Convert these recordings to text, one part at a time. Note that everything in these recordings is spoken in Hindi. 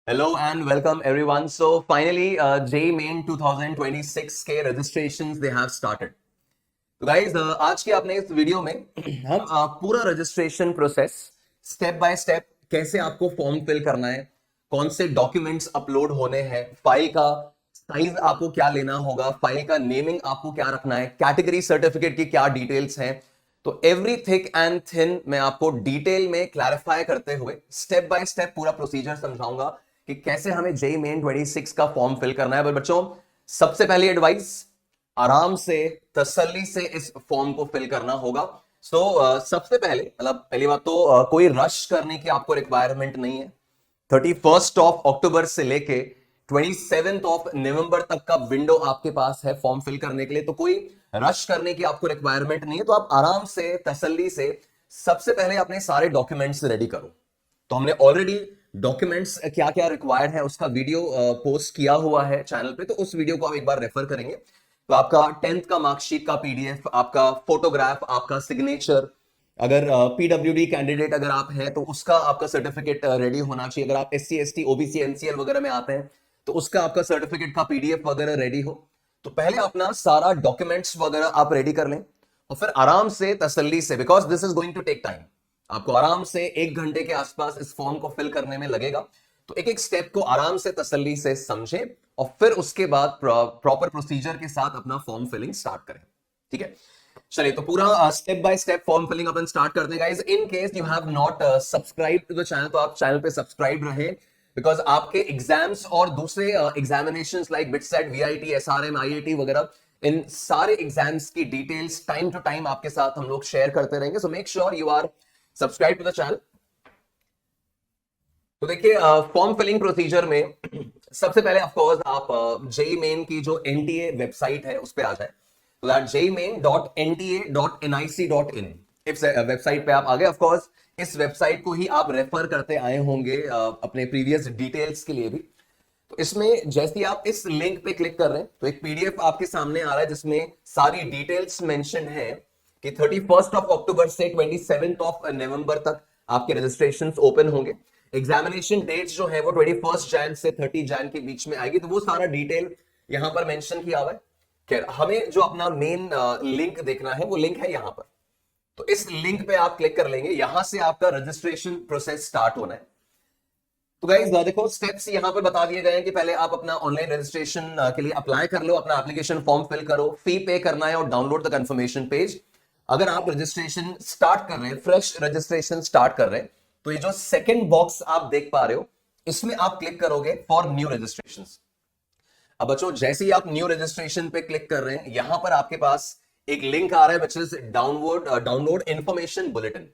Hello and welcome everyone. So finally JEE Main 2026 के रजिस्ट्रेशंस दे हैव स्टार्टेड। तो गाइज आज के अपने इस वीडियो में हम पूरा registration process step by step कैसे आपको फॉर्म फिल करना है, कौन से डॉक्यूमेंट्स अपलोड होने हैं, फाइल का साइज आपको क्या लेना होगा, फाइल का नेमिंग आपको क्या रखना है, कैटेगरी सर्टिफिकेट की क्या डिटेल्स हैं, तो एवरी थिक एंड थिन मैं आपको डिटेल में क्लैरिफाई करते हुए स्टेप बाय स्टेप पूरा प्रोसीजर समझाऊंगा कि कैसे हमें जेई मेन 26 का फॉर्म फिल करना है। पर बच्चों, सबसे पहली एडवाइस, आराम से तसल्ली से इस फॉर्म को फिल करना होगा। सबसे पहले मतलब पहली बात तो कोई रश करने की आपको रिक्वायरमेंट नहीं है। 31 ऑफ अक्टूबर से लेके 27 ऑफ नवंबर तक का विंडो आपके पास है फॉर्म फिल करने के लिए, तो कोई रश करने की आपको रिक्वायरमेंट नहीं है। तो आप आराम से तसल्ली से सबसे पहले अपने सारे डॉक्यूमेंट्स रेडी करो। तो हमने ऑलरेडी डॉक्यूमेंट्स क्या क्या रिक्वायर्ड है उसका वीडियो पोस्ट किया हुआ है चैनल पे, तो उस वीडियो को आप एक बार रेफर करेंगे। तो आपका 10th का मार्कशीट का पीडीएफ, आपका फोटोग्राफ, आपका सिग्नेचर, अगर पीडब्ल्यूडी कैंडिडेट अगर आप हैं तो उसका आपका सर्टिफिकेट रेडी होना चाहिए। अगर आप एससी एसटी ओबीसी एनसीएल वगैरह में आते हैं तो उसका आपका सर्टिफिकेट का पीडीएफ वगैरह रेडी हो। तो पहले अपना सारा डॉक्यूमेंट्स वगैरह आप रेडी कर लें और फिर आराम से तसल्ली से, because this is going to take time, आपको आराम से 1 घंटे के आसपास इस फॉर्म को फिल करने में लगेगा। तो एक एक स्टेप को आराम से तसल्ली से समझें और फिर उसके बाद प्रॉपर प्रोसीजर के साथ अपना फॉर्म फिलिंग स्टार्ट करें। ठीक है, चलिए तो पूरा step by step form filling अपन स्टार्ट करते हैं। Guys, in case you have not subscribe to the channel, तो आप चैनल पे सब्सक्राइब रहे, बिकॉज आपके एग्जाम्स और दूसरे examinations like BITSAT, VIT, SRM, IIT वगैरह, इन सारे एग्जाम्स की डिटेल्स टाइम टू टाइम आपके साथ हम लोग शेयर करते रहेंगे। So make sure you are subscribe to the channel. तो देखिए, फॉर्म फिलिंग प्रोसीजर में सबसे पहले ऑफकोर्स आप जेई मेन की जो एनटीए वेबसाइट है उस पर आ जाए। तो दैट jmain.nta.nic.in इस वेबसाइट पे आप आ गए। ऑफकोर्स इस वेबसाइट को ही आप रेफर करते आए होंगे अपने प्रीवियस डिटेल्स के लिए भी। तो इसमें जैसे ही आप इस लिंक पे क्लिक कर रहे हैं तो एक पीडीएफ आपके सामने आ रहा है जिसमें सारी डिटेल्स मेंशन है कि 31 ऑफ अक्टूबर से 27 ऑफ नवंबर तक आपके रजिस्ट्रेशन ओपन होंगे। एग्जामिनेशन डेट्स जो है वो 21 जैन से 30 जैन के बीच में आएगी। तो वो सारा डिटेल यहां पर मेंशन किया हुआ है। खैर, हमें जो अपना मेन लिंक देखना है वो लिंक है यहां पर। तो इस लिंक पे आप क्लिक कर लेंगे, यहां से आपका रजिस्ट्रेशन प्रोसेस स्टार्ट होना है। तो गाइस देखो, स्टेप्स यहां पर बता दिए गए हैं कि पहले आप अपना ऑनलाइन रजिस्ट्रेशन के लिए अप्लाई कर लो, अपना एप्लीकेशन फॉर्म फिल करो, फी पे करना है और डाउनलोड द कंफर्मेशन पेज। अगर आप रजिस्ट्रेशन स्टार्ट कर रहे हैं, फ्रेश रजिस्ट्रेशन स्टार्ट कर रहे हैं, तो ये जो सेकंड बॉक्स आप देख पा रहे हो इसमें आप क्लिक करोगे फॉर न्यू रजिस्ट्रेशन। अब बच्चों, जैसे ही आप न्यू रजिस्ट्रेशन पे क्लिक कर रहे हैं, यहां पर आपके पास एक लिंक आ रहा है बच्चे, डाउनलोड इंफॉर्मेशन बुलेटिन।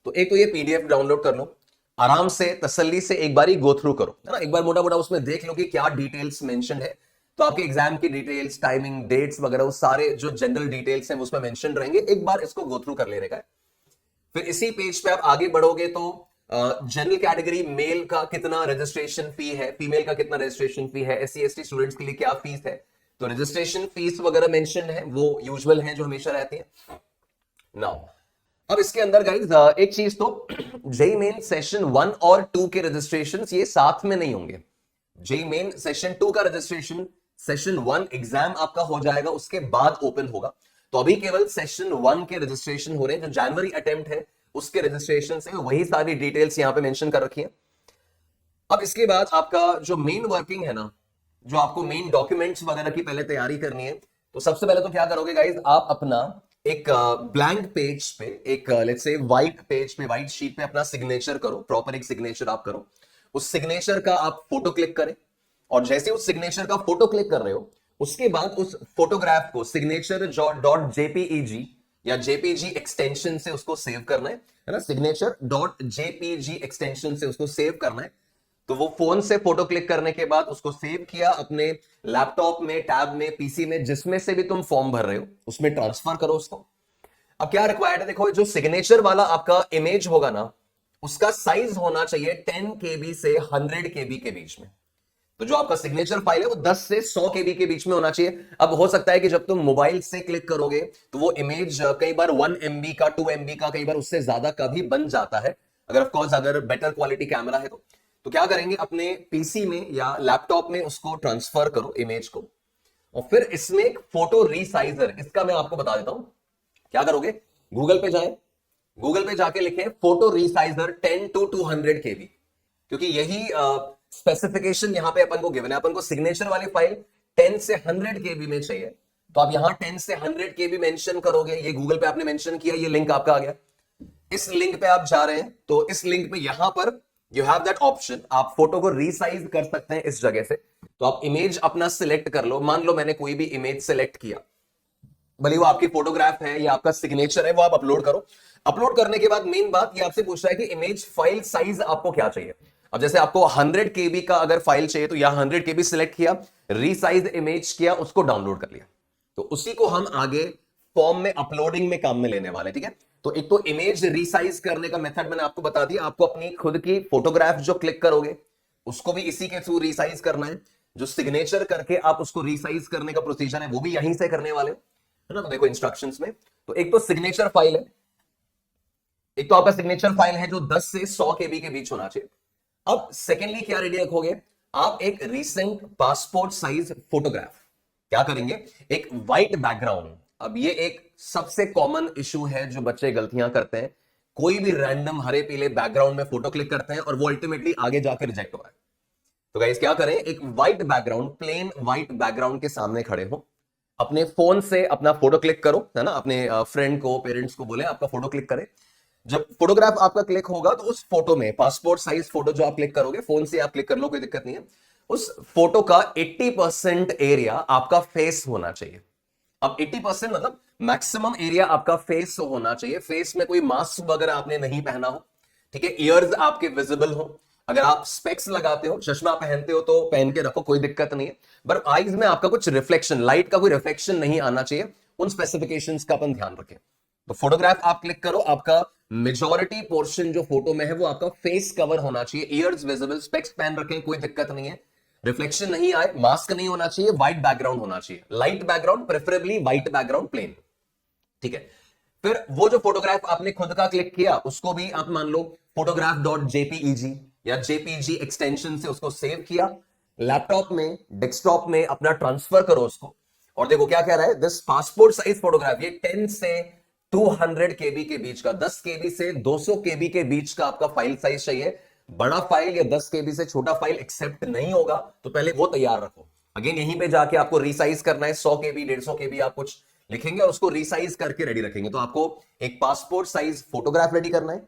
तो एक तो ये पीडीएफ डाउनलोड कर लो, आराम से तसल्ली से एक बार ही गो थ्रू करो, है ना। एक बार मोटा मोटा उसमें देख लो कि क्या डिटेल्स मेंशन है। तो आपके एग्जाम की डिटेल्स, टाइमिंग, डेट्स वगैरह, वो सारे जो जनरल डिटेल्स हैं उसमें मेंशन रहेंगे। एक बार इसको गो थ्रू कर लेने का है। फिर इसी पेज पे आप आगे बढ़ोगे तो जनरल कैटेगरी मेल का कितना रजिस्ट्रेशन फी है, फीमेल का कितना रजिस्ट्रेशन फी है, एससी एसटी स्टूडेंट्स के लिए क्या फीस है, तो रजिस्ट्रेशन फीस वगैरह मेंशन है, वो यूजुअल है जो हमेशा रहती है। नाउ अब इसके अंदर गाइस एक चीज, तो जेई मेन सेशन 1 और 2 के रजिस्ट्रेशन ये साथ में नहीं होंगे। जेई मेन सेशन 2 का रजिस्ट्रेशन सेशन 1 एग्जाम आपका हो जाएगा उसके बाद ओपन होगा। तो अभी केवल सेशन 1 के रजिस्ट्रेशन हो रहे हैं। जो जनवरी अटेम्प्ट है उसके रजिस्ट्रेशन से वही सारी डिटेल्स यहां पे मेंशन कर रखी है। अब इसके बाद आपका जो मेन वर्किंग है ना, जो आपको मेन डॉक्यूमेंट्स वगैरह की पहले तैयारी करनी है, तो सबसे पहले तो क्या करोगे गाइज, आप अपना एक ब्लैंक पेज पे, एक लेट्स से व्हाइट पेज पे, व्हाइट शीट पे अपना सिग्नेचर करो, प्रॉपर एक सिग्नेचर आप करो। उस सिग्नेचर का आप फोटो क्लिक करें और जैसे उस सिग्नेचर का फोटो क्लिक कर रहे हो उसके बाद उस फोटोग्राफ को सिग्नेचर डॉट जेपीईजी या जेपीजी एक्सटेंशन से उसको सेव करना है ना, सिग्नेचर डॉट जेपीजी एक्सटेंशन से उसको सेव करना है। तो वो फोन से फोटो क्लिक करने के बाद उसको सेव किया, अपने लैपटॉप में, टैब में, पीसी में, जिसमें से भी तुम फॉर्म भर रहे हो उसमें ट्रांसफर करो उसको। अब क्या रिक्वायर्ड है, देखो जो सिग्नेचर वाला आपका इमेज होगा ना, उसका साइज होना चाहिए 10 केबी से 100 केबी के बीच में। तो जो आपका सिग्नेचर फाइल है वो 10 से 100 केबी के बीच में होना चाहिए। अब हो सकता है कि जब तुम मोबाइल से क्लिक करोगे तो वो इमेज कई बार 1 MB का, 2 MB का, कई बार उससे ज्यादा का भी बन जाता है, अगर ऑफकोर्स अगर बेटर क्वालिटी कैमरा है तो। तो क्या करेंगे, अपने पीसी में या लैपटॉप में उसको ट्रांसफर करो इमेज को, और फिर इसमें एक फोटो रीसाइजर, इसका मैं आपको बता देता हूं क्या करोगे। गूगल पे जाएं, गूगल पे जाके लिखें फोटो रीसाइजर 10 to 200 केबी, क्योंकि यही स्पेसिफिकेशन यहां पे अपन को गिवन है। अपन को सिग्नेचर वाली फाइल 10 से 100 केबी में चाहिए, तो आप यहां 10 से 100 केबी मेंशन करोगे। ये गूगल पे आपने मेंशन किया, ये लिंक आपका आ गया। इस लिंक पे आप जा रहे हैं, तो इस लिंक पे यहां पर यू हैव दैट ऑप्शन, आप फोटो को रीसाइज कर सकते हैं इस जगह से। तो आप इमेज अपना सिलेक्ट कर लो, मान लो मैंने कोई भी इमेज सिलेक्ट किया, भले वो आपकी फोटोग्राफ है या आपका सिग्नेचर है, वो आप अपलोड करो। अपलोड करने के बाद मेन बात ये आपसे पूछ रहा है कि इमेज फाइल साइज आपको क्या चाहिए। अब जैसे आपको 100 केबी का अगर फाइल चाहिए, तो यहां 100 केबी सिलेक्ट किया, रीसाइज इमेज किया, उसको डाउनलोड कर लिया। तो उसी को हम आगे फॉर्म में अपलोडिंग में काम में लेने वाले, ठीक है। तो एक तो इमेज रीसाइज करने का मेथड मैंने आपको बता दिया। आपको अपनी खुद की फोटोग्राफ जो क्लिक करोगे उसको भी इसी के थ्रू रीसाइज करना है। जो सिग्नेचर करके आप उसको रीसाइज करने का प्रोसीजर है वो भी यहीं से करने वाले, है ना। तो देखो इंस्ट्रक्शंस में, तो एक तो सिग्नेचर फाइल है, एक तो आपका सिग्नेचर फाइल है जो 10 से 100 केबी के बीच होना चाहिए। अब सेकेंडली क्या रेडी रखोगे आप, एक रीसेंट पासपोर्ट साइज फोटोग्राफ। क्या करेंगे, एक व्हाइट बैकग्राउंड। अब ये एक सबसे कॉमन इशू है जो बच्चे गलतियां करते हैं, कोई भी रैंडम हरे पीले बैकग्राउंड में फोटो क्लिक करते हैं और वो अल्टीमेटली आगे जाकर रिजेक्ट हो रहा है। तो गाइस क्या करें, एक white background, plain white background के सामने खड़े हो, अपने फोन से अपना फोटो क्लिक करो, है ना। अपने फ्रेंड को, पेरेंट्स को बोले आपका फोटो क्लिक करें। जब फोटोग्राफ आपका क्लिक होगा तो उस फोटो में, पासपोर्ट साइज फोटो जो आप क्लिक करोगे, फोन से आप क्लिक कर लो, कोई दिक्कत नहीं है, उस फोटो का 80% एरिया आपका फेस होना चाहिए। अब 80% मतलब मैक्सिमम एरिया आपका फेस होना चाहिए। फेस में कोई मास्क वगैरह आपने नहीं पहना हो, ठीक है। ईयर्स आपके विजिबल हो, अगर आप स्पेक्स लगाते हो, चश्मा पहनते हो तो पहन के रखो, कोई दिक्कत नहीं है। पर आईज में आपका कुछ रिफ्लेक्शन, लाइट का कोई रिफ्लेक्शन नहीं आना चाहिए। उन स्पेसिफिकेशंस का अपन ध्यान रखें। तो फोटोग्राफ आप क्लिक करो, आपका मेजॉरिटी पोर्शन जो फोटो में है वो आपका फेस कवर होना चाहिए, ईयर्स विजिबल, स्पेक्स पहन रखें, कोई दिक्कत नहीं है, रिफ्लेक्शन नहीं आए, मास्क नहीं होना चाहिए, व्हाइट बैकग्राउंड होना चाहिए, light background, preferably white background, plain, ठीक है। फिर वो जो फोटोग्राफ आपने खुद का क्लिक किया उसको भी आप मान लो फोटोग्राफ डॉट जेपीईजी या जेपीजी एक्सटेंशन से उसको सेव किया, लैपटॉप में, डेस्कटॉप में अपना ट्रांसफर करो उसको। और देखो क्या कह रहा है, दिस पासपोर्ट साइज फोटोग्राफ, ये 10 से 200 केबी के बीच का, 10 केबी से 200 केबी के बीच का आपका फाइल साइज चाहिए। बड़ा फाइल या 10 केबी से छोटा फाइल एक्सेप्ट नहीं होगा, तो पहले वो तैयार रखो। अगेन यहीं पे जाके आपको रीसाइज करना है, 100 केबी 150 केबी आप कुछ लिखेंगे और उसको रीसाइज करके रेडी रखेंगे। तो आपको एक पासपोर्ट साइज फोटोग्राफ रेडी करना है,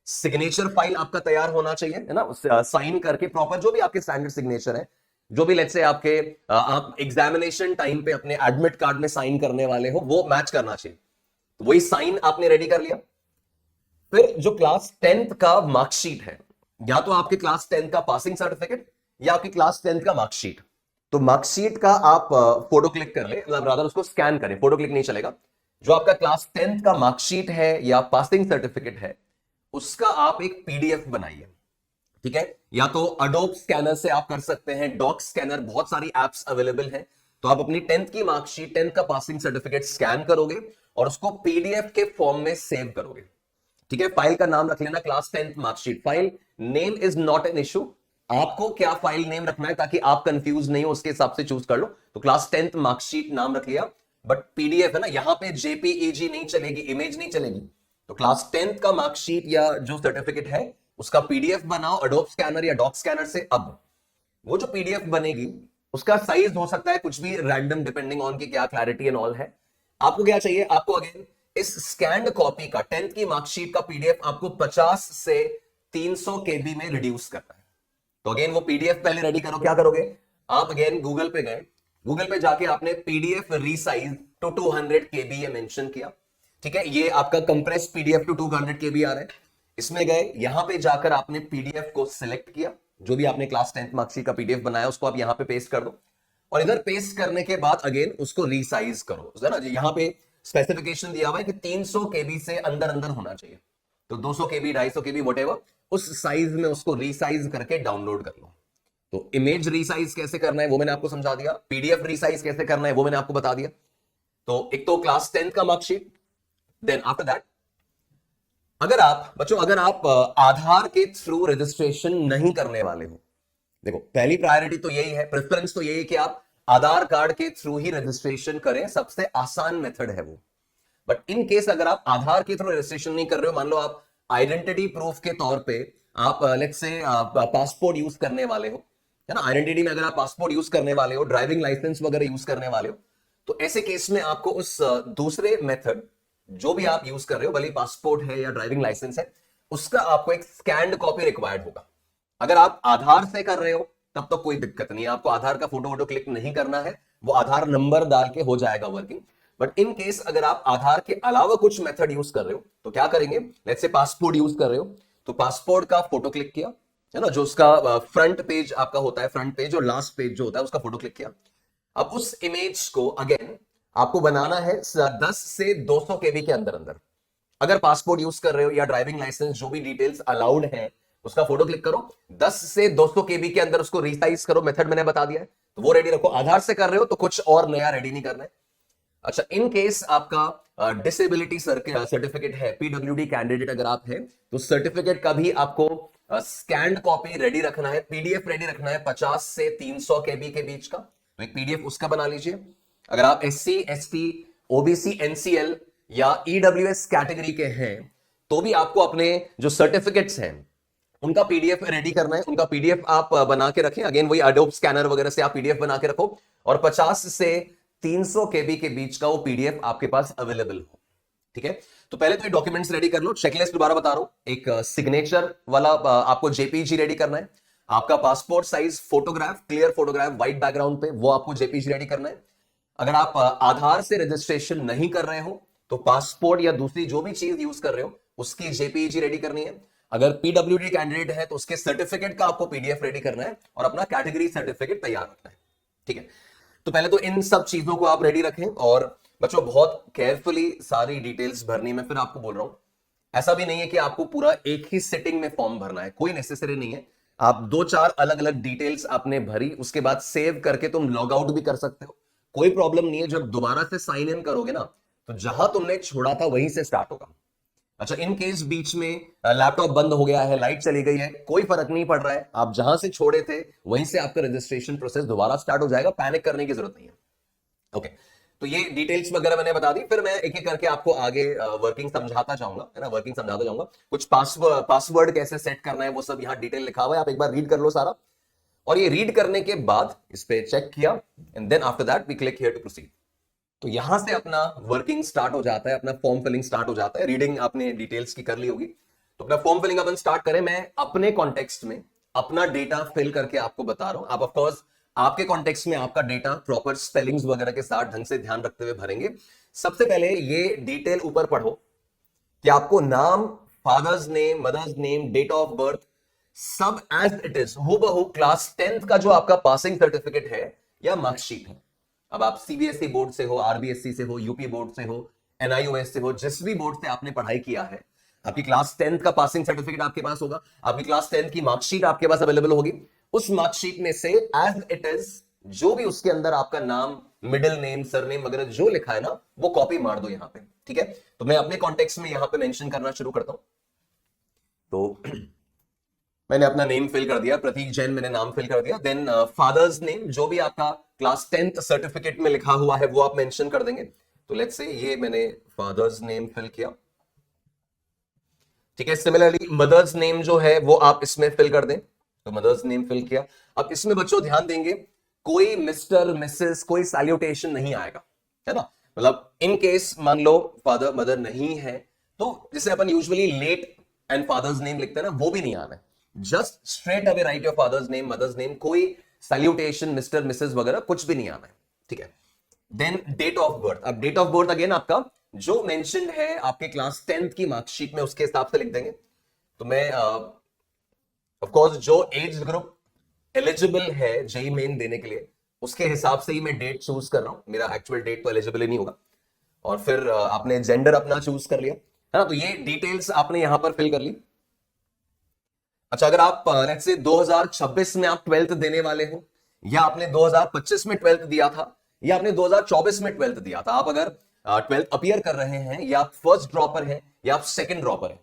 सिग्नेचर फाइल आपका तैयार होना चाहिए, है ना, साइन करके प्रॉपर, जो भी आपके स्टैंडर्ड सिग्नेचर है, जो भी लेट्स से आपके आप एग्जामिनेशन टाइम पे अपने एडमिट कार्ड में साइन करने वाले हो, वो मैच करना चाहिए। तो वही साइन आपने रेडी कर लिया। फिर जो क्लास 10th का मार्कशीट है, या तो आपके क्लास 10th का पासिंग सर्टिफिकेट या आपकी क्लास 10th का मार्कशीट, तो मार्कशीट का आप फोटो क्लिक कर ले, मतलब रादर उसको स्कैन करें, फोटो क्लिक नहीं चलेगा। जो आपका क्लास 10th का मार्कशीट है या पासिंग सर्टिफिकेट है, उसका आप एक पीडीएफ बनाइए, ठीक है। या तो अडोब स्कैनर से आप कर सकते हैं, डॉक स्कैनर, बहुत सारी एप्स अवेलेबल हैं। तो आप अपनी 10th की मार्कशीट, 10th का पासिंग सर्टिफिकेट स्कैन करोगे और उसको पीडीएफ के फॉर्म में सेव करोगे, ठीक है। फाइल का नाम रख लेना class 10th marksheet. File name is not an issue, आपको क्या फाइल नेम रखना है ताकि आप कंफ्यूज नहीं हो, उसके हिसाब से चूज कर लो। तो क्लास 10th मार्कशीट नाम रख लिया, बट पीडीएफ है ना, यहां पे जेपीईजी नहीं चलेगी, इमेज नहीं चलेगी। तो क्लास 10th का मार्कशीट या जो सर्टिफिकेट है उसका पीडीएफ बनाओ अडोब स्कैनर या डॉक स्कैनर से। अब वो जो पीडीएफ बनेगी उसका साइज हो सकता है कुछ भी रैंडम, डिपेंडिंग ऑन की क्या क्लैरिटी एंड ऑल है। आपको क्या चाहिए, आपको अगेन इस स्कैन्ड कॉपी का 10th की मार्कशीट का पीडीएफ आपको 50 से 300 केबी में रिड्यूस करना है। तो अगेन वो पीडीएफ पहले रेडी करो। क्या करोगे आप, अगेन गूगल पे गए, गूगल पे जाके आपने पीडीएफ रीसाइज टू 200 केबी ये मेंशन किया, ठीक है। ये आपका कंप्रेस पीडीएफ टू 200 केबी आ रहा है। इसमें गए, यहां पे जाकर आपने पीडीएफ को सिलेक्ट किया, जो भी आपने क्लास 10th मार्कशीट का पीडीएफ बनाया उसको आप यहां पे पेस्ट कर दो, और इधर पेस्ट करने के बाद अगेन उसको रीसाइज करो, है ना। यहां पे स्पेसिफिकेशन दिया हुआ है कि 300 केबी से अंदर अंदर होना चाहिए, तो 200 केबी 250 केबी वटेवर, उस साइज में उसको रीसाइज करके डाउनलोड कर लो। तो इमेज रीसाइज कैसे करना है वो मैंने आपको समझा दिया, पीडीएफ रीसाइज कैसे करना है वो मैंने आपको बता दिया। तो एक तो क्लास 10th का मार्कशीट, देन आफ्टर दैट अगर आप आधार के थ्रू रजिस्ट्रेशन नहीं करने वाले हो, देखो पहली प्रायोरिटी तो यही है, प्रेफरेंस तो यही है कि आप आधार कार्ड के थ्रू ही रजिस्ट्रेशन करें, सबसे आसान मेथड है वो। बट इन केस अगर आप आधार के थ्रू रजिस्ट्रेशन नहीं कर रहे हो, मान लो आप आइडेंटिटी प्रूफ के तौर पे आप लेट्स से पासपोर्ट यूज करने वाले हो, है ना, आइडेंटिटी में अगर आप पासपोर्ट यूज करने वाले हो, ड्राइविंग लाइसेंस वगैरह यूज करने वाले हो, तो ऐसे केस में आपको उस दूसरे मेथड जो भी आप यूज कर रहे हो, भले पासपोर्ट है या ड्राइविंग लाइसेंस है, उसका आपको एक स्कैन्ड कॉपी रिक्वायर्ड होगा। अगर आप आधार से कर रहे हो तब तो कोई दिक्कत नहीं है, आपको आधार का फोटो वोटो क्लिक नहीं करना है, वो आधार नंबर डाल के हो जाएगा वर्किंग। बट इन केस अगर आप आधार के अलावा कुछ मेथड यूज कर रहे हो तो क्या करेंगे, लेट्स से पासपोर्ट यूज कर रहे हो, तो पासपोर्ट का फोटो क्लिक किया, है ना, जो उसका फ्रंट पेज आपका होता है, फ्रंट पेज और लास्ट पेज जो होता है उसका फोटो क्लिक किया। अब उस इमेज को अगेन आपको बनाना है 10 से 200 केबी के अंदर अंदर। अगर पासपोर्ट यूज कर रहे हो या ड्राइविंग लाइसेंस जो भी डिटेल्स अलाउड है उसका फोटो क्लिक करो, 10 से 200 केबी के अंदर उसको रिसाइज करो, मेथड मैंने बता दिया है, तो वो रेडी रखो। आधार से कर रहे हो तो कुछ और नया रेडी नहीं करना है। अच्छा, इन केस आपका डिसेबिलिटी सर्टिफिकेट है, पीडब्ल्यूडी कैंडिडेट अगर आप है, तो सर्टिफिकेट का भी आपको स्कैन्ड कॉपी रेडी रखना है, पीडीएफ रेडी रखना है 50 से 300 केबी के बीच का, तो एक पीडीएफ उसका बना लीजिए। अगर आप एससी, एसटी, ओबीसी, एनसीएल या ईडब्ल्यूएस कैटेगरी के हैं तो भी आपको अपने जो सर्टिफिकेट्स हैं उनका पीडीएफ रेडी करना है, उनका पीडीएफ आप बना के रखें। अगेन वही एडोब स्कैनर वगैरह से आप पीडीएफ बना के रखो और 50 से 300 केबी के बीच का वो पीडीएफ आपके पास अवेलेबल हो। ठीक है, तो पहले तो ये डॉक्यूमेंट्स रेडी कर लो। चेकलिस्ट दोबारा बता रहा हूं, एक सिग्नेचर वाला आपको जेपीजी रेडी करना है, आपका passport size photograph, clear photograph white background पे, वो आपको जेपीजी रेडी करना है। अगर आप आधार से रजिस्ट्रेशन नहीं कर रहे हो तो पासपोर्ट या दूसरी जो भी चीज यूज कर रहे हो उसकी जेपीजी रेडी करनी है। अगर पीडब्ल्यूडी कैंडिडेट है तो उसके सर्टिफिकेट का आपको पीडीएफ रेडी करना है और अपना कैटेगरी सर्टिफिकेट तैयार रखना है। ठीक है, तो पहले तो इन सब चीजों को आप रेडी रखें और बच्चों बहुत केयरफुली सारी डिटेल्स भरनी। मैं फिर आपको बोल रहा हूं, ऐसा भी नहीं है कि आपको पूरा एक ही सिटिंग में फॉर्म भरना है, कोई नेसेसरी नहीं है। आप 2-4 अलग अलग डिटेल्स आपने भरी, उसके बाद सेव करके तुम लॉग आउट भी कर सकते हो, कोई प्रॉब्लम नहीं है। जब दोबारा से साइन इन करोगे ना तो जहां तुमने छोड़ा था वहीं से स्टार्ट होगा। अच्छा, इन केस बीच में लैपटॉप बंद हो गया है, लाइट चली गई है, कोई फर्क नहीं पड़ रहा है, आप जहां से छोड़े थे वहीं से आपका रजिस्ट्रेशन प्रोसेस दोबारा स्टार्ट हो जाएगा, पैनिक करने की जरूरत नहीं है। ओके, तो ये डिटेल्स वगैरह मैंने बता दी, फिर मैं एक एक करके आपको आगे वर्किंग समझाता जाऊंगा, है ना, वर्किंग समझाता जाऊंगा। कुछ पासवर्ड कैसे सेट करना है वो सब यहाँ डिटेल लिखा हुआ है, आप एक बार रीड कर लो सारा। और ये रीड करने के बाद इस पे चेक किया and then after that we click here to proceed. तो यहां से अपना वर्किंग स्टार्ट हो जाता है, अपना फॉर्म फिलिंग स्टार्ट हो जाता है। रीडिंग आपने डिटेल्स की कर ली होगी, तो अपना फॉर्म फिलिंग अपन स्टार्ट करें। मैं अपने कॉन्टेक्स्ट में अपना डेटा फिल करके आपको बता रहा हूं, आप ऑफकोर्स आपके कॉन्टेक्स्ट में आपका डेटा प्रॉपर स्पेलिंग्स वगैरह के साथ ढंग से ध्यान रखते हुए भरेंगे। सबसे पहले ये डिटेल ऊपर पढ़ो कि आपको नाम, father's name, mother's name, date of birth सब एज इट इज हूबहू क्लास 10th का जो आपका पासिंग सर्टिफिकेट है या मार्कशीट है। अब आप सीबीएसई बोर्ड से हो, आरबीएसई से हो, यूपी बोर्ड से हो, एनआईओएस से हो, जिस भी बोर्ड से आपने पढ़ाई किया है, आपकी क्लास 10th का पासिंग सर्टिफिकेट आपके पास होगा, आपकी क्लास 10th की मार्कशीट आपके पास अवेलेबल होगी। उस मार्कशीट में से एज इट इज जो भी उसके अंदर आपका नाम, मिडिल नेम, सरनेम वगैरह जो लिखा है ना वो कॉपी मार दो यहां पे। ठीक है, तो मैं अपने कॉन्टेक्स्ट में यहां पे मेंशन करना शुरू करता हूं। तो मैंने अपना नेम फिल कर दिया, प्रतीक जैन मैंने नाम फिल कर दिया। देन फादर्स नेम जो भी आपका क्लास 10th सर्टिफिकेट में लिखा हुआ है वो आप मेंशन कर देंगे। तो लेट्स से ये मैंने फादर्स नेम फिल किया। ठीक है, सिमिलरली मदर्स नेम जो है वो आप इसमें फिल कर दें, तो मदर्स नेम फिल किया। अब इसमें बच्चों ध्यान देंगे, कोई मिस्टर, मिसेस, कोई सैल्यूटेशन नहीं आएगा, है ना। मतलब इन केस मान लो फादर मदर नहीं है तो जिसे अपन usually late and father's name लिखते हैं ना, वो भी नहीं आना है। Just straight away write your father's name, mother's name, कोई सैल्यूटेशन, मिस्टर, मिसेस वगैरह कुछ भी नहीं आना है। ठीक है, देन डेट ऑफ बर्थ। अब डेट ऑफ बर्थ अगेन आपका जो मेंशन्ड है आपके क्लास 10th की मार्कशीट में उसके हिसाब से लिख देंगे। तो मैं ऑफ कोर्स जो एज ग्रुप एलिजिबल है जेई मेन देने के लिए उसके हिसाब से ही मैं डेट चूज कर रहा हूं, मेरा एक्चुअल डेट तो एलिजिबल ही नहीं होगा। और फिर आपने जेंडर अपना चूज कर लिया, है ना, तो ये डिटेल्स आपने यहां पर फिल कर ली। अच्छा, अगर आप लेट्स से 2026 में आप 12th देने वाले हो, या आपने 2025 में 12th दिया था, या आपने 2024 में 12th दिया था, आप अगर 12th अपीयर कर रहे हैं, या आप फर्स्ट ड्रॉपर हैं या आप सेकंड ड्रॉपर हैं,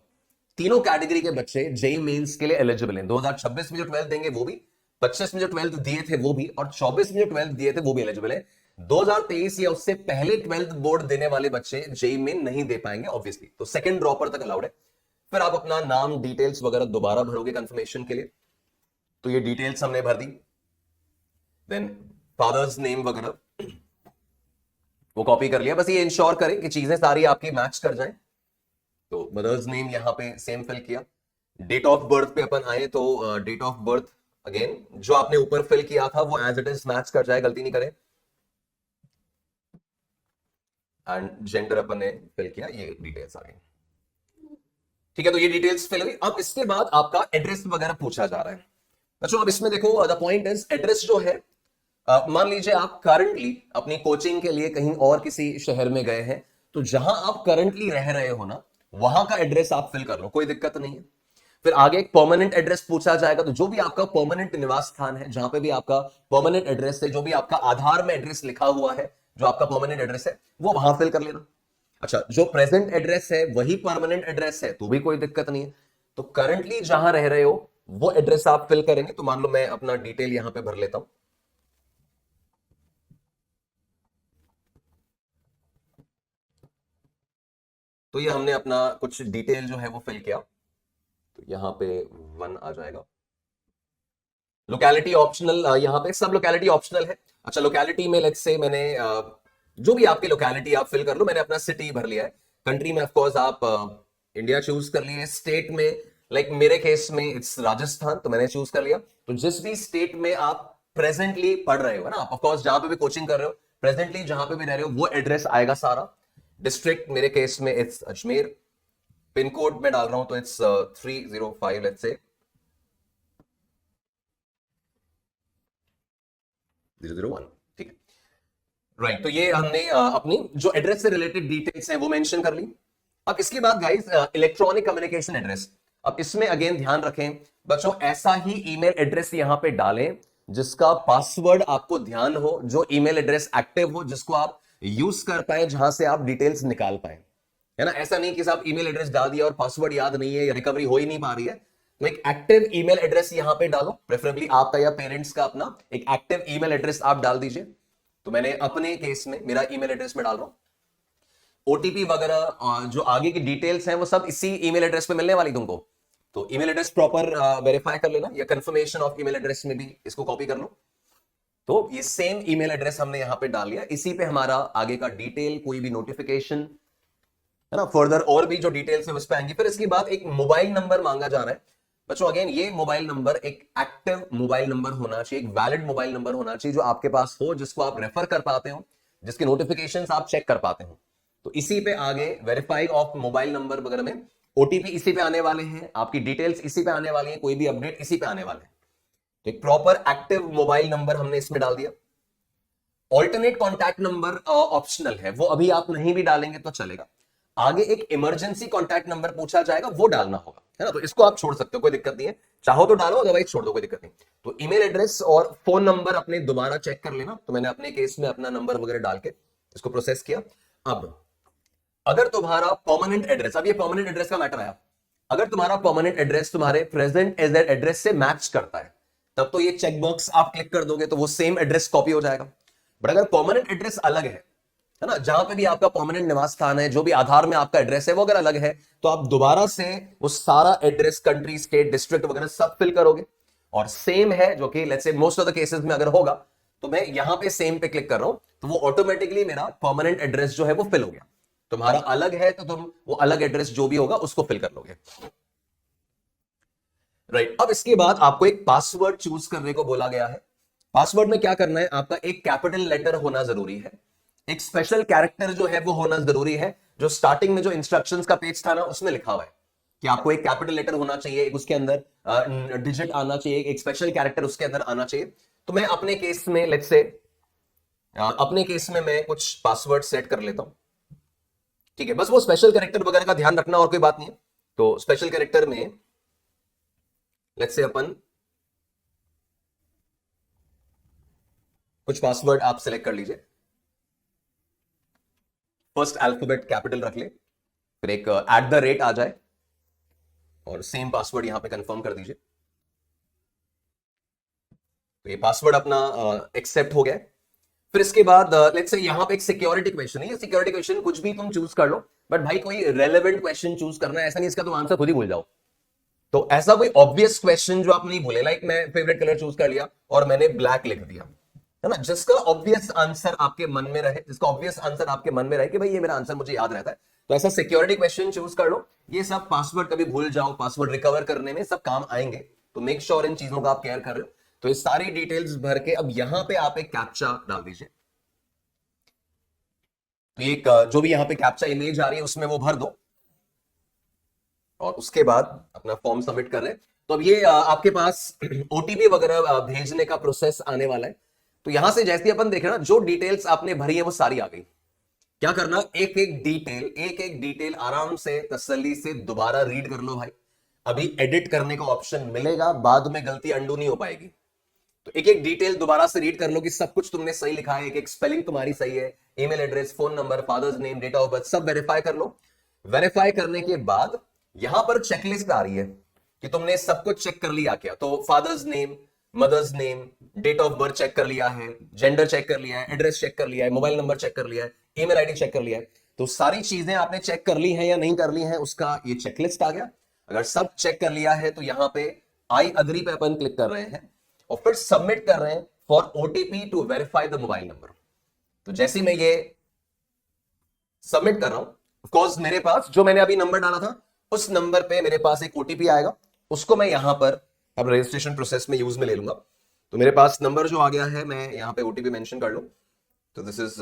तीनों कैटेगरी के बच्चे जेई मेंस के लिए एलिजिबल हैं। 2026 में जो 12th देंगे वो भी, 25 में जो 12th दिए थे वो भी, और 24 में जो 12th दिए थे वो भी एलिजिबल है। 2023 या उससे पहले 12th बोर्ड देने वाले बच्चे जेई मेन नहीं दे पाएंगे ऑब्वियसली, तो सेकंड ड्रॉपर तक अलाउड है। फिर आप अपना नाम डिटेल्स वगैरह दोबारा भरोगे कंफर्मेशन के लिए, तो ये डिटेल्स हमने भर दी। देन फादर्स नेम वगैरह वो कॉपी कर लिया, बस ये इंश्योर करें कि चीजें सारी आपकी मैच कर जाएं। तो मदर्स नेम यहां पे सेम फिल किया। डेट ऑफ बर्थ पे अपन आए तो डेट ऑफ बर्थ अगेन जो आपने ऊपर फिल किया था वो एज इट इज मैच कर जाए, गलती नहीं करें। एंड जेंडर अपन ने फिल किया, ये डिटेल्स आ गई। ठीक है, तो ये डिटेल्स फिल हुई। अब इसके बाद आपका एड्रेस वगैरह पूछा जा रहा है बच्चों। अब इसमें देखो, द पॉइंट इज एड्रेस जो है, मान लीजिए आप करंटली अपनी कोचिंग के लिए कहीं और किसी शहर में गए हैं, तो जहां आप करंटली रह रहे हो ना, वहां का एड्रेस आप फिल कर लो, कोई दिक्कत नहीं है। फिर आगे एक परमानेंट एड्रेस पूछा जाएगा, तो जो भी आपका परमानेंट निवास स्थान है, जहां पे भी आपका परमानेंट एड्रेस है, जो भी आपका आधार में एड्रेस लिखा हुआ है, जो आपका परमानेंट एड्रेस है, वो वहां फिल कर लेना। अच्छा, जो प्रेजेंट एड्रेस है वही परमानेंट एड्रेस है, तो भी कोई दिक्कत नहीं है। तो करंटली जहां रह रहे हो वो एड्रेस आप फिल करेंगे। तो मान लो मैं अपना डिटेल यहां पे भर लेता हूं। तो ये हमने अपना कुछ डिटेल जो है वो फिल किया, तो यहां पे 1 आ जाएगा। लोकेलिटी ऑप्शनल, यहां पे सब लोकेलिटी ऑप्शनल है। अच्छा, लोकेलिटी में लेट्स से मैंने जो भी आपकी लोकेलिटी आप फिल कर लो, मैंने अपना सिटी भर लिया है। कंट्री में ऑफ कोर्स आप इंडिया चूज कर लिए। स्टेट में लाइक मेरे केस में इट्स राजस्थान, तो मैंने चूज कर लिया। तो जिस भी स्टेट में आप प्रेजेंटली पढ़ रहे हो ना, आप ऑफ कोर्स जहां पे भी कोचिंग कर रहे हो, प्रेजेंटली जहां पे भी रह रहे हो वो एड्रेस आएगा सारा। डिस्ट्रिक्ट मेरे केस में इट्स अजमेर। पिन कोड में डाल रहा हूं तो इट्स 305 लेट्स से 001। ठीक है, राइट। तो ये हमने अपनी जो एड्रेस से रिलेटेड डिटेल्स हैं वो मेंशन कर ली। अब इसके बाद गाइस, इलेक्ट्रॉनिक कम्युनिकेशन एड्रेस। अब इसमें अगेन ध्यान रखें बच्चों, ऐसा ही ईमेल एड्रेस यहां पे डालें जिसका पासवर्ड आपको ध्यान हो, जो ईमेल एड्रेस एक्टिव हो, जिसको आप यूज कर पाए, जहां से आप डिटेल्स निकाल पाए, है ना। ऐसा नहीं कि साहब ईमेल एड्रेस डाल दिया और पासवर्ड याद नहीं है या रिकवरी हो ही नहीं पा रही है। तो एक एक्टिव ईमेल एड्रेस यहां पे डालो, प्रेफरेबली आपका या पेरेंट्स का अपना एक एक्टिव ईमेल एड्रेस आप डाल दीजिए। तो मैंने अपने केस में मेरा ईमेल एड्रेस में डाल रहा हूं। ओटीपी वगैरह जो आगे की डिटेल्स हैं वो सब इसी ईमेल एड्रेस पे मिलने वाली तुमको। तो ईमेल एड्रेस प्रॉपर वेरीफाई कर लेना, या कंफर्मेशन ऑफ ईमेल एड्रेस में भी इसको कॉपी कर लो। तो ये सेम ईमेल एड्रेस हमने यहां पे डाल लिया, इसी पे हमारा आगे का डिटेल, कोई भी नोटिफिकेशन, है ना, फर्दर और भी जो डिटेल्स है उस पे आएंगी। फिर इसके बाद एक मोबाइल नंबर मांगा जा रहा है बच्चों। अगेन ये मोबाइल नंबर एक एक्टिव मोबाइल नंबर होना चाहिए, एक वैलिड मोबाइल नंबर होना चाहिए, जो आपके पास हो, जिसको आप रेफर कर पाते हो, जिसके नोटिफिकेशंस आप चेक कर पाते हो। तो इसी पे आगे वेरीफाई ऑफ मोबाइल नंबर वगैरह में ओटीपी इसी पे आने वाले हैं, आपकी डिटेल्स इसी पे आने वाली है, कोई भी अपडेट इसी पे आने वाले हैं। तो एक प्रॉपर एक्टिव मोबाइल नंबर हमने इसमें डाल दिया। ऑल्टरनेट कॉन्टैक्ट नंबर ऑप्शनल है, वो अभी आप नहीं भी डालेंगे तो चलेगा। आगे एक इमरजेंसी कॉन्टैक्ट नंबर पूछा जाएगा, वो डालना होगा, है ना। तो इसको आप छोड़ सकते हो, कोई दिक्कत नहीं है, चाहो तो डालो, अदरवाइज छोड़ दो, कोई दिक्कत नहीं। तो ईमेल एड्रेस और फोन नंबर अपने दोबारा चेक कर लेना। तो मैंने अपने केस में अपना नंबर वगैरह डाल के इसको प्रोसेस किया। अब अगर तुम्हारा परमानेंट एड्रेस, अब ये परमानेंट एड्रेस का मैटर आया, अगर तुम्हारा परमानेंट एड्रेस तुम्हारे प्रेजेंट एड्रेस से मैच करता है, तब तो ये चेकबॉक्स आप क्लिक कर दोगे तो वो सेम एड्रेस कॉपी हो जाएगा। बट अगर परमानेंट एड्रेस अलग है ना, जहां पे भी आपका परमानेंट निवास स्थान है, जो भी आधार में आपका एड्रेस है वो अगर अलग है, तो आप दोबारा से वो सारा एड्रेस, कंट्री, स्टेट, डिस्ट्रिक्ट वगैरह सब फिल करोगे, और सेम है, जो कि let's say most of the cases में अगर होगा, तो मैं यहां पे सेम पे क्लिक कर रहा हूं, तो वो ऑटोमेटिकली मेरा परमानेंट एड्रेस जो है वो फिल हो गया। तुम्हारा अलग है तो तुम वो अलग एड्रेस जो भी होगा उसको फिल कर लोगे, राइट। अब इसके बाद आपको एक पासवर्ड चूज करने को बोला गया है। पासवर्ड में क्या करना है, आपका एक कैपिटल लेटर होना जरूरी है, एक स्पेशल कैरेक्टर जो है वो होना जरूरी है, जो स्टार्टिंग में जो इंस्ट्रक्शंस का पेज था ना उसमें लिखा हुआ है कि आपको एक कैपिटल लेटर होना चाहिए, एक उसके अंदर डिजिट आना चाहिए, एक स्पेशल कैरेक्टर उसके अंदर आना चाहिए। तो मैं अपने केस में लेट्स से अपने केस में मैं कुछ पासवर्ड सेट कर लेता हूं, ठीक है। बस वो स्पेशल कैरेक्टर वगैरह का ध्यान रखना और कोई बात नहीं है। तो स्पेशल कैरेक्टर में लेट्स से अपन कुछ पासवर्ड आप सिलेक्ट कर लीजिए। फर्स्ट अल्फाबेट कैपिटल रख ले, फिर एक एट द रेट आ जाए, और सेम पासवर्ड यहां पे कंफर्म कर दीजिए। तो ये पासवर्ड अपना एक्सेप्ट हो गया। फिर इसके बाद लेट्स से यहां पे एक सिक्योरिटी क्वेश्चन है। ये सिक्योरिटी क्वेश्चन कुछ भी तुम चूज कर लो, बट भाई कोई रेलेवेंट क्वेश्चन चूज करना है, ऐसा नहीं इसका तुम आंसर खुद ही भूल जाओ। तो ऐसा कोई ऑब्वियस क्वेश्चन जो आप नहीं भूले, लाइक मैं फेवरेट कलर चूज कर लिया और मैंने ब्लैक लिख दिया, है ना, जिसका ऑब्वियस आंसर आपके मन में रहे, जिसका ऑब्वियस आंसर आपके मन में रहे कि भाई ये मेरा आंसर मुझे याद रहता है, तो ऐसा सिक्योरिटी क्वेश्चन चूज कर लो। ये सब पासवर्ड कभी भूल जाओ, पासवर्ड रिकवर करने में सब काम आएंगे, तो मेक श्योर इन चीजों का आप केयर कर रहे हो। तो ये सारी डिटेल्स भर के अब यहां पे आप एक कैप्चा डाल दीजिए। तो एक जो भी यहां पे कैप्चा इमेज आ रही है उसमें वो भर दो, और उसके बाद अपना फॉर्म सबमिट कर रहे हैं। तो अब ये आपके पास ओटीपी वगैरह भेजने का प्रोसेस आने वाला है। तो यहां से जैसे अपन देख रहे हैं ना, जो डिटेल्स आपने भरी है वो सारी आ गई। क्या करना, एक एक डिटेल आराम से तसल्ली से दोबारा रीड कर लो भाई। अभी एडिट करने का ऑप्शन मिलेगा, बाद में गलती अंडू नहीं हो पाएगी। तो एक एक डिटेल दोबारा से रीड कर लो कि सब कुछ तुमने सही लिखा है, एक एक स्पेलिंग तुम्हारी सही है, email address, phone number, father's name, date of birth, सब वेरीफाई कर लो। वेरीफाई करने के बाद यहां पर चेकलिस्ट आ रही है कि तुमने सब कुछ चेक कर लिया क्या। तो father's name, mother's name, date of birth check कर लिया है, जेंडर चेक कर लिया है, एड्रेस चेक कर लिया है, मोबाइल नंबर चेक कर लिया है, ईमेल आईडी चेक कर लिया है। तो सारी चीजें आपने चेक कर ली है या नहीं कर ली है, उसका ये चेकलिस्ट आ गया। अगर सब चेक कर लिया है तो यहां पे आई अग्री पे अपन क्लिक कर रहे हैं और फिर सबमिट कर रहे हैं for OTP to verify the mobile number. तो जैसे मैं ये सबमिट कर रहा हूं, ऑफ कोर्स मेरे पास जो मैंने अभी नंबर डाला था उस नंबर पे मेरे पास एक ओटीपी आएगा, उसको मैं यहां पर अब रजिस्ट्रेशन प्रोसेस में यूज में ले लूंगा। तो मेरे पास नंबर जो आ गया है, मैं यहां पे ओटीपी मेंशन कर लूं। तो दिस इज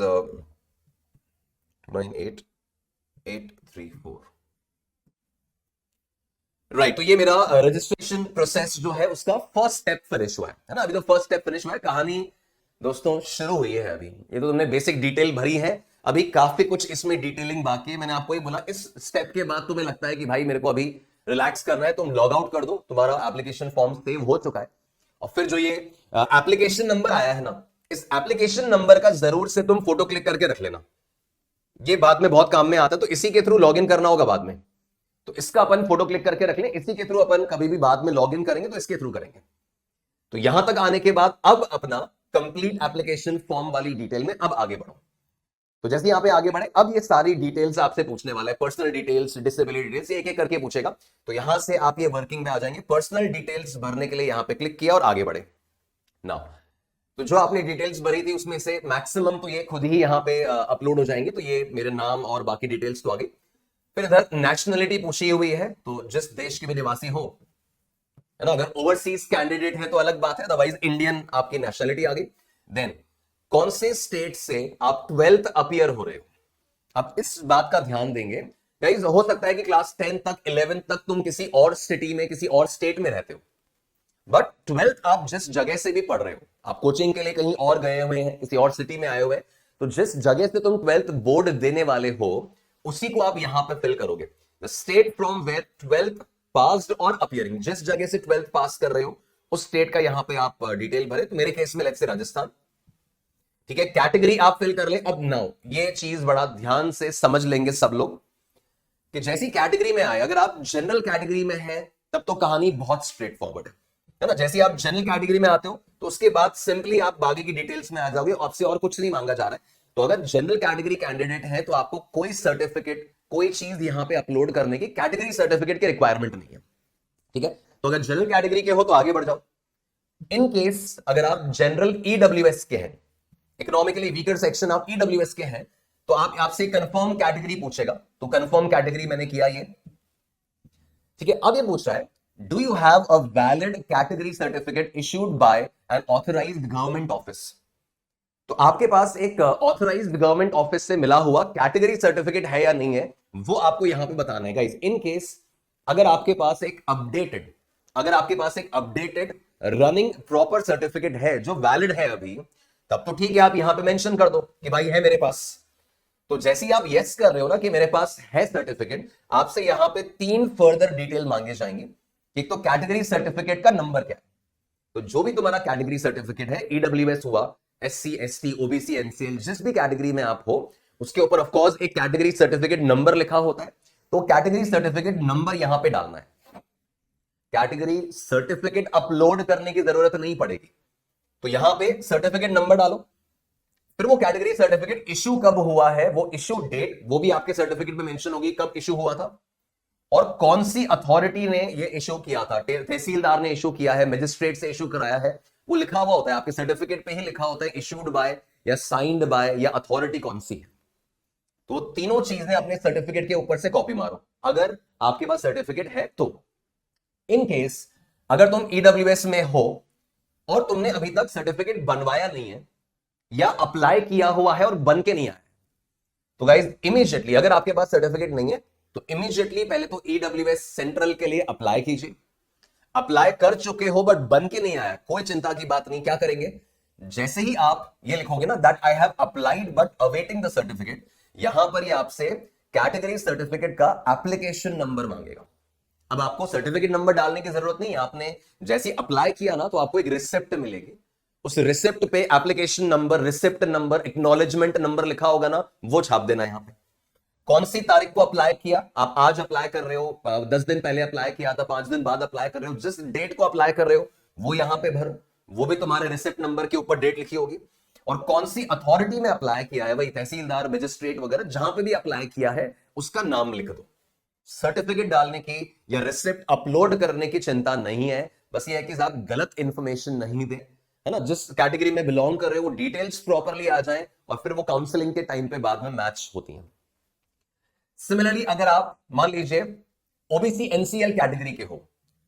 98834 राइट। तो ये मेरा रजिस्ट्रेशन प्रोसेस जो है उसका फर्स्ट स्टेप फिनिश हुआ है ना। अभी तो फर्स्ट स्टेप फिनिश हुआ है, कहानी दोस्तों शुरू हुई है अभी। ये तो तुमने बेसिक डिटेल भरी है, अभी काफी कुछ इसमें डिटेलिंग बाकी है। मैंने आपको ही बोला इस स्टेप के बाद तुम्हें लगता है कि भाई मेरे को अभी रिलैक्स करना है, तुम लॉग आउट कर दो, तुम्हारा एप्लीकेशन फॉर्म सेव हो चुका है। और फिर जो ये एप्लीकेशन नंबर आया है ना, इस एप्लीकेशन नंबर का जरूर से तुम फोटो क्लिक करके रख लेना, ये बाद में बहुत काम में आता है। तो इसी के थ्रू लॉग इन करना होगा बाद में, तो इसका अपन फोटो क्लिक करके रख लें, इसी के थ्रू अपन कभी भी बाद में लॉग इन करेंगे तो इसके थ्रू करेंगे। तो यहां तक आने के बाद अब अपना कंप्लीट एप्लीकेशन फॉर्म वाली डिटेल में अब आगे बढ़ो। तो जैसे यहां पे आगे बढ़े, अब ये सारी डिटेल्स आपसे पूछने वाला है, पर्सनल डिटेल्स, डिसेबिलिटी डिटेल्स, एक एक करके पूछेगा। तो यहां से आप ये वर्किंग में आ जाएंगे। पर्सनल डिटेल्स भरने के लिए यहां पे क्लिक किया और आगे बढ़े ना। तो जो आपने डिटेल्स भरी थी उसमें से मैक्सिमम तो ये खुद ही यहां पे अपलोड हो जाएंगे। तो ये मेरे नाम और बाकी डिटेल्स तो आ गई। फिर इधर नेशनलिटी पूछी हुई है, तो जिस देश के भी निवासी हो, है ना। अगर ओवरसीज कैंडिडेट है तो अलग बात है, अदरवाइज इंडियन आपकी नेशनलिटी आ गई। देन कौन से स्टेट से आप 12th अपीयर हो रहे हो, आप इस बात का ध्यान देंगे। गाइस हो सकता है कि क्लास 10 तक 11 तक तुम किसी और सिटी में, किसी और स्टेट में रहते हो, बट 12th आप जिस जगह से भी पढ़ रहे हो, आप कोचिंग के लिए कहीं और गए हुए हैं, किसी और सिटी में आए हुए हैं, तो जिस जगह से तुम 12th बोर्ड देने वाले हो उसी को आप यहां पे फिल करोगे। The state from where 12th passed और अपीयरिंग, जिस जगह से 12th पास कर रहे हो उस स्टेट का यहां पे आप डिटेल भरे। तो मेरे केस में लेट्स से राजस्थान, ठीक है। कैटेगरी आप फिल कर ले। अब नाउ ये चीज बड़ा ध्यान से समझ लेंगे सब लोग कि जैसी कैटेगरी में आए, अगर आप जनरल कैटेगरी में है तब तो कहानी बहुत स्ट्रेट फॉरवर्ड है ना। जैसे आप जनरल कैटेगरी में आते हो तो उसके बाद सिंपली आप बाकी की डिटेल्स में आ जाओगे, आपसे और कुछ नहीं मांगा जा रहा है। तो अगर जनरल कैटेगरी कैंडिडेट है तो आपको कोई सर्टिफिकेट, कोई चीज यहां पे अपलोड करने की कैटेगरी सर्टिफिकेट की रिक्वायरमेंट नहीं है, ठीक है। तो अगर जनरल कैटेगरी के हो तो आगे बढ़ जाओ। इन केस अगर आप जनरल ईडब्ल्यूएस के हैं, इकोनॉमिकली वीकर सेक्शन आप ईडब्ल्यूएस के हैं, तो आपसे कंफर्म कैटेगरी पूछेगा। तो कंफर्म कैटेगरी मैंने किया ये, ठीक है। अब ये पूछ रहा है do you have a valid category certificate issued by N authorised government office. तो आपके पास एक ऑथराइज्ड गवर्नमेंट ऑफिस से मिला हुआ कैटेगरी सर्टिफिकेट है या नहीं है, वो आपको यहां पे बताना है गाइस। इन केस अगर आपके पास एक अपडेटेड रनिंग प्रॉपर सर्टिफिकेट है जो वैलिड है अभी, तब तो ठीक है, आप यहां पे मेंशन कर दो कि भाई है मेरे पास। तो जैसे ही आप यस कर रहे हो ना कि मेरे पास है सर्टिफिकेट, आपसे यहां पे 3 फर्दर डिटेल मांगे जाएंगे। एक तो कैटेगरी सर्टिफिकेट का नंबर क्या है। तो जो भी तुम्हारा कैटेगरी सर्टिफिकेट है, ईडब्ल्यूएस हुआ, एससी, एसटी, ओबीसी, एनसीएल, जिस भी कैटेगरी में आप हो, उसके ऊपर ऑफकोर्स एक कैटेगरी सर्टिफिकेट नंबर लिखा होता है। तो कैटेगरी सर्टिफिकेट नंबर यहां पे डालना है। कैटेगरी सर्टिफिकेट अपलोड करने की जरूरत नहीं पड़ेगी। तो यहां पे सर्टिफिकेट नंबर डालो, फिर वो कैटेगरी सर्टिफिकेट इशू कब हुआ है, वो इशू डेट वो भी आपके सर्टिफिकेट में मेंशन होगी, कब इशू हुआ था और कौन सी अथॉरिटी ने ये इशू किया था। तहसीलदार ने इशू किया है, मजिस्ट्रेट से इशू कराया है, वो लिखा हुआ होता है आपके सर्टिफिकेट पे ही लिखा होता है इशूड बाय या साइंड बाय या अथॉरिटी कौन सी है। तो तीनों चीजें अपने सर्टिफिकेट के ऊपर से कॉपी मारो अगर आपके पास सर्टिफिकेट है तो। इन केस अगर तुम ईडब्ल्यूएस में हो और तुमने अभी तक सर्टिफिकेट बनवाया नहीं है या अप्लाई किया हुआ है और बन के नहीं आया, तो गाइज इमीडिएटली अगर आपके पास सर्टिफिकेट नहीं है तो इमीडिएटली पहले तो ईडब्ल्यूएस सेंट्रल के लिए अप्लाई कीजिए। अप्लाई कर चुके हो बट बन के नहीं आया, कोई चिंता की बात नहीं। क्या करेंगे, जैसे ही आप ये लिखोगे ना that I have applied but awaiting the certificate, यहां पर ये आपसे कैटेगरी सर्टिफिकेट का एप्लीकेशन नंबर मांगेगा। अब आपको सर्टिफिकेट नंबर डालने की जरूरत नहीं है, आपने जैसे अप्लाई किया ना तो आपको एक रिसिप्ट मिलेगी, उस रिसिप्ट पे application number, receipt number, acknowledgement number लिखा होगा ना, वो छाप देना यहां पे। कौन सी तारीख को अप्लाई किया, आप आज अप्लाई कर रहे हो, 10 दिन पहले अप्लाई किया था, 5 दिन बाद अप्लाई कर रहे हो, जिस डेट को अप्लाई कर रहे हो वो यहां पे भरो, वो भी तुम्हारे रिसिप्ट नंबर के ऊपर डेट लिखी होगी। और कौन सी अथॉरिटी में अप्लाई किया है, वही तहसीलदार, मजिस्ट्रेट वगैरह जहां पे भी अप्लाई किया है उसका नाम लिख दो। सर्टिफिकेट डालने की या रिसिप्ट अपलोड करने की चिंता नहीं है, बस ये है कि आप गलत इंफॉर्मेशन नहीं दे, है ना, जिस कैटेगरी में बिलोंग कर रहे हो वो डिटेल्स प्रॉपरली आ जाएं और फिर वो काउंसलिंग के टाइम पे बाद में मैच होती हैं। सिमिलरली अगर आप मान लीजिए ओबीसी एनसीएल कैटेगरी के हो,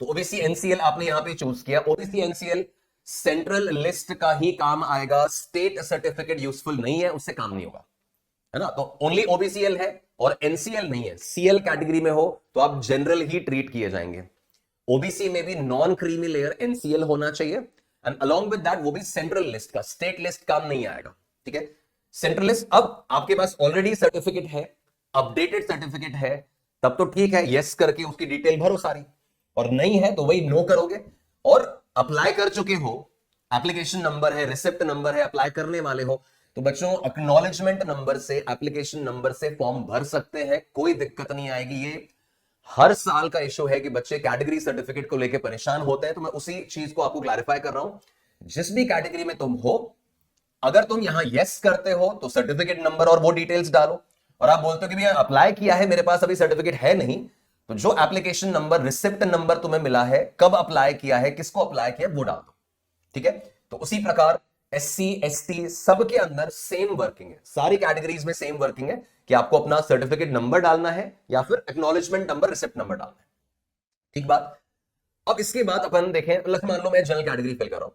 तो ओबीसी एनसीएल आपने यहां पे चूज किया, ओबीसी एनसीएल सेंट्रल लिस्ट का ही काम आएगा, स्टेट सर्टिफिकेट यूजफुल नहीं है, उससे काम नहीं होगा, है ना। तो ओनली ओबीसीएल है और एनसीएल नहीं है, सीएल कैटेगरी में हो तो आप जनरल ही ट्रीट किए जाएंगे। ओबीसी में भी नॉन क्रीमी लेयर एनसीएल होना चाहिए एंड अलोंग विद दैट वो भी सेंट्रल लिस्ट का, स्टेट लिस्ट काम नहीं आएगा, ठीक है। सेंट्रल लिस्ट, अब आपके पास ऑलरेडी सर्टिफिकेट है, अपडेटेड सर्टिफिकेट है, तब तो ठीक है, यस करके उसकी डिटेल भरो सारी, और नहीं है तो वही नो करोगे। और अप्लाई कर चुके हो, एप्लीकेशन नंबर है, रिसिप्ट नंबर है, अप्लाई करने वाले हो, तो बच्चों एक्नॉलेजमेंट नंबर से, एप्लीकेशन नंबर से फॉर्म भर सकते हैं, कोई दिक्कत नहीं आएगी। ये हर साल का इशू है कि बच्चे कैटेगरी सर्टिफिकेट को लेकर परेशान होते हैं, तो मैं उसी चीज को आपको क्लैरिफाई कर रहा हूं। जिस भी कैटेगरी में तुम हो, अगर तुम यहां यस करते हो तो सर्टिफिकेट नंबर और वो डिटेल्स डालो, और आप बोलते हो कि भैया अप्लाई किया है, मेरे पास अभी सर्टिफिकेट है नहीं, तो जो एप्लीकेशन नंबर, रिसिप्ट नंबर तुम्हें मिला है, कब अप्लाई किया है, किसको अप्लाई किया, वो डाल दो, ठीक है। तो उसी प्रकार एससी एसटी सबके अंदर सेम वर्किंग है, सारी कैटेगरीज में सेम वर्किंग है कि आपको अपना सर्टिफिकेट नंबर डालना है या फिर एक्नॉलेजमेंट नंबर, रिसिप्ट नंबर डालना है, ठीक बात। अब इसके बाद अपन देखें, मान लो मैं जनरल कैटेगरी फिल कर रहा हूं,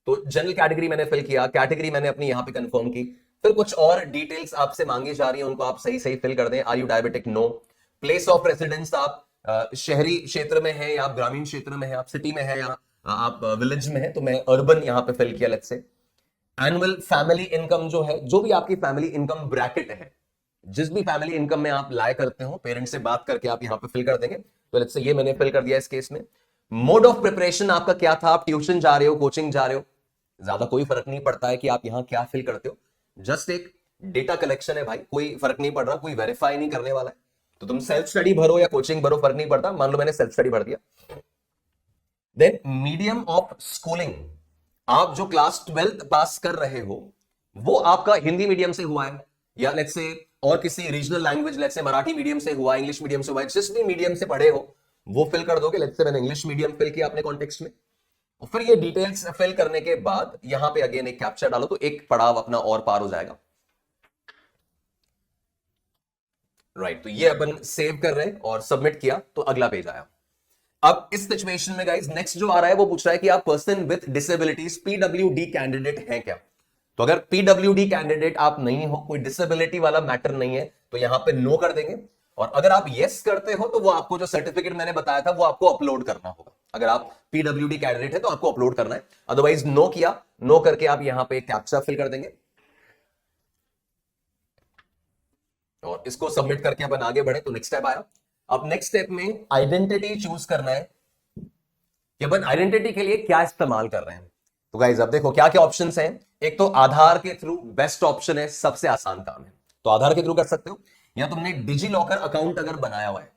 तो जनरल कैटेगरी मैंने फिल किया, कैटेगरी मैंने अपनी यहां पे कंफर्म की, फिर कुछ और डिटेल्स आपसे मांगी जा रही है, उनको आप सही सही फिल कर दें। Are you diabetic, no. Place of residence, आप शहरी क्षेत्र में है या आप ग्रामीण क्षेत्र में है, आप सिटी में है या आप विलेज में है, तो मैं अर्बन यहां पे फिल किया, let's say. Annual family income जो है, जो भी आपकी फैमिली इनकम ब्रैकेट है, जिस भी फैमिली इनकम में आप लाए करते हो, पेरेंट्स से बात करके आप यहां पे फिल कर देंगे, तो लेट्स से ये मैंने फिल कर दिया इस केस में। मोड ऑफ प्रिपरेशन आपका क्या था, आप ट्यूशन जा रहे हो, कोचिंग जा रहे हो, ज्यादा कोई फर्क नहीं पड़ता है कि आप यहां क्या फिल करते हो, जस्ट एक डेटा कलेक्शन है भाई, कोई फर्क नहीं पड़ रहा, कोई वेरीफाई नहीं करने वाला है, तो तुम सेल्फ स्टडी भरो या कोचिंग भरो, फर्क नहीं पड़ता। मान लो मैंने सेल्फ स्टडी भर दिया। देन मीडियम ऑफ स्कूलिंग, आप जो क्लास 12th पास कर रहे हो वो आपका हिंदी मीडियम से हुआ है या लेट्स से और किसी regional language, let's say Marathi medium से हुआ, इंग्लिश मीडियम से हुआ, जिस भी मीडियम से पढ़े हो वो फिल कर दोगे। लेट्स से मैंने इंग्लिश मीडियम फिल किया अपने कॉन्टेक्स्ट में, और फिर ये डिटेल्स फिल करने के बाद यहां पे अगेन एक कैप्चा डालो, तो एक पड़ाव अपना और पार हो जाएगा, राइट। तो ये अपन सेव कर रहे हैं और सबमिट किया, तो अगला पेज आया। अब इस सिचुएशन में गाइस नेक्स्ट जो आ रहा है वो पूछ रहा है कि आप person with disabilities PWD candidate हैं क्या। तो अगर पीडब्ल्यूडी कैंडिडेट आप नहीं हो, कोई डिसेबिलिटी वाला मैटर नहीं है, तो यहां पे नो कर देंगे। और अगर आप यस करते हो तो वो आपको जो सर्टिफिकेट मैंने बताया था वो आपको अपलोड करना होगा। अगर आप पीडब्ल्यूडी कैंडिडेट है तो आपको अपलोड करना है, अदरवाइज नो किया, नो करके आप यहां पे कैप्चा फिल कर देंगे और इसको सबमिट करके अपन आगे बढ़े। तो नेक्स्ट स्टेप आया। अब नेक्स्ट स्टेप में आइडेंटिटी चूज करना है कि अपन आइडेंटिटी के लिए क्या इस्तेमाल कर रहे हैं। तो गाइज अब देखो क्या क्या ऑप्शंस हैं। एक तो आधार के थ्रू बेस्ट ऑप्शन है, सबसे आसान काम है, तो आधार के थ्रू कर सकते हो, या तुमने डिजी लॉकर अकाउंट अगर बनाया हुआ है,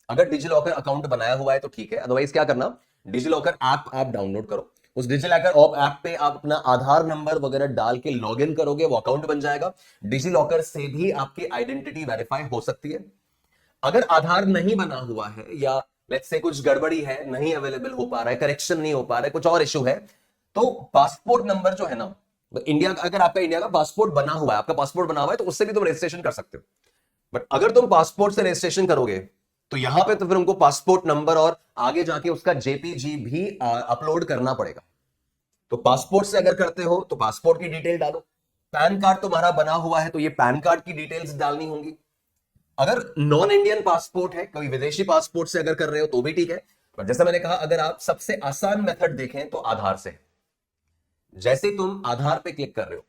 अगर डिजिलॉकर अकाउंट बनाया हुआ है तो ठीक है, अदरवाइज क्या करना, डिजिलॉकर ऐप आप डाउनलोड करो, उस डिजिलॉकर ऐप पे आप अपना आधार नंबर वगैरह डाल के लॉगिन करोगे, वो अकाउंट बन जाएगा। डिजिलॉकर से भी आपकी आइडेंटिटी वेरीफाई हो सकती है। अगर आधार नहीं बना हुआ है या लेट्स से कुछ गड़बड़ी है, नहीं अवेलेबल हो पा रहा है, करेक्शन नहीं हो पा रहा है, कुछ और इशू है, तो पासपोर्ट नंबर जो है ना, इंडिया, अगर आपका इंडिया का पासपोर्ट बना हुआ है, आपका पासपोर्ट बना हुआ है, तो उससे भी तुम रजिस्ट्रेशन कर सकते हो। बट अगर तुम पासपोर्ट से रजिस्ट्रेशन करोगे तो यहां पे तो फिर उनको पासपोर्ट नंबर और आगे जाके उसका जेपीजी भी अपलोड करना पड़ेगा। तो पासपोर्ट से अगर करते हो तो पासपोर्ट की डिटेल डालो, पैन कार्ड तुम्हारा बना हुआ है तो ये पैन कार्ड की डिटेल्स डालनी होंगी। अगर नॉन इंडियन पासपोर्ट है, कोई विदेशी पासपोर्ट से अगर कर रहे हो तो भी ठीक है। पर जैसा मैंने कहा, अगर आप सबसे आसान मेथड देखें तो आधार से। जैसे तुम आधार पे क्लिक कर रहे हो,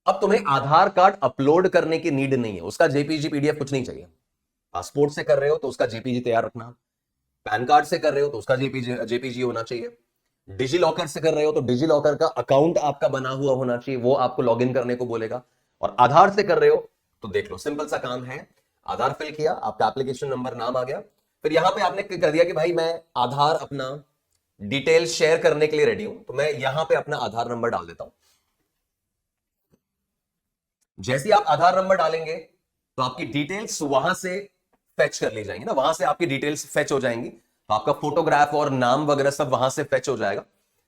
अब तुम्हें आधार कार्ड अपलोड करने की नीड नहीं है, उसका जेपीजी पीडीएफ कुछ नहीं चाहिए। पासपोर्ट से कर रहे हो तो उसका जेपीजी तैयार रखना, पैन कार्ड से कर रहे हो तो उसका जेपीजी होना चाहिए, डिजी लॉकर से कर रहे हो तो डिजी लॉकर का अकाउंट आपका बना हुआ होना चाहिए, वो आपको लॉगिन करने को बोलेगा। और आधार से कर रहे हो तो देख लो, सिंपल सा काम है, आधार फिल किया, आपका एप्लीकेशन नंबर नाम आ गया, फिर यहां पे आपने कर दिया कि भाई मैं आधार अपना डिटेल शेयर करने के लिए रेडी हूं, तो मैं यहां पे अपना आधार नंबर डाल देता हूं। जैसे ही आप आधार नंबर डालेंगे तो आपकी डिटेल्स वहां से फेच कर ली जाएंगी ना, वहां से आपकी डिटेल्स फेच हो जाएंगी, तो आपका फोटोग्राफ और नाम वगैरह सब वहां से फेच हो जाएगा।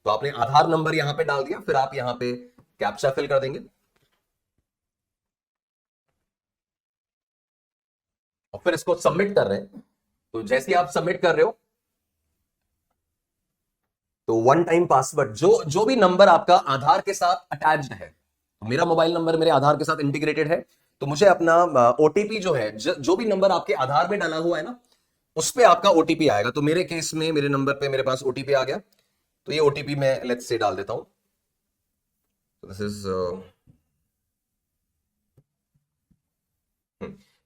तो आपने आधार नंबर यहां पे डाल दिया, फिर आप यहां पे कैप्चा फिल कर देंगे और फिर इसको सबमिट कर रहे हैं। तो जैसे ही आप सबमिट कर रहे हो तो वन टाइम पासवर्ड, जो जो भी नंबर आपका आधार के साथ अटैच्ड है, तो मेरा मोबाइल नंबर मेरे आधार के साथ इंटीग्रेटेड है, तो मुझे अपना ओटीपी जो है, जो भी नंबर आपके आधार में डाला हुआ है ना, उस पे आपका ओटीपी आएगा। तो मेरे केस में मेरे नंबर पे मेरे पास ओटीपी आ गया, तो ये ओटीपी मैं लेट्स से डाल देता हूं। दिस इज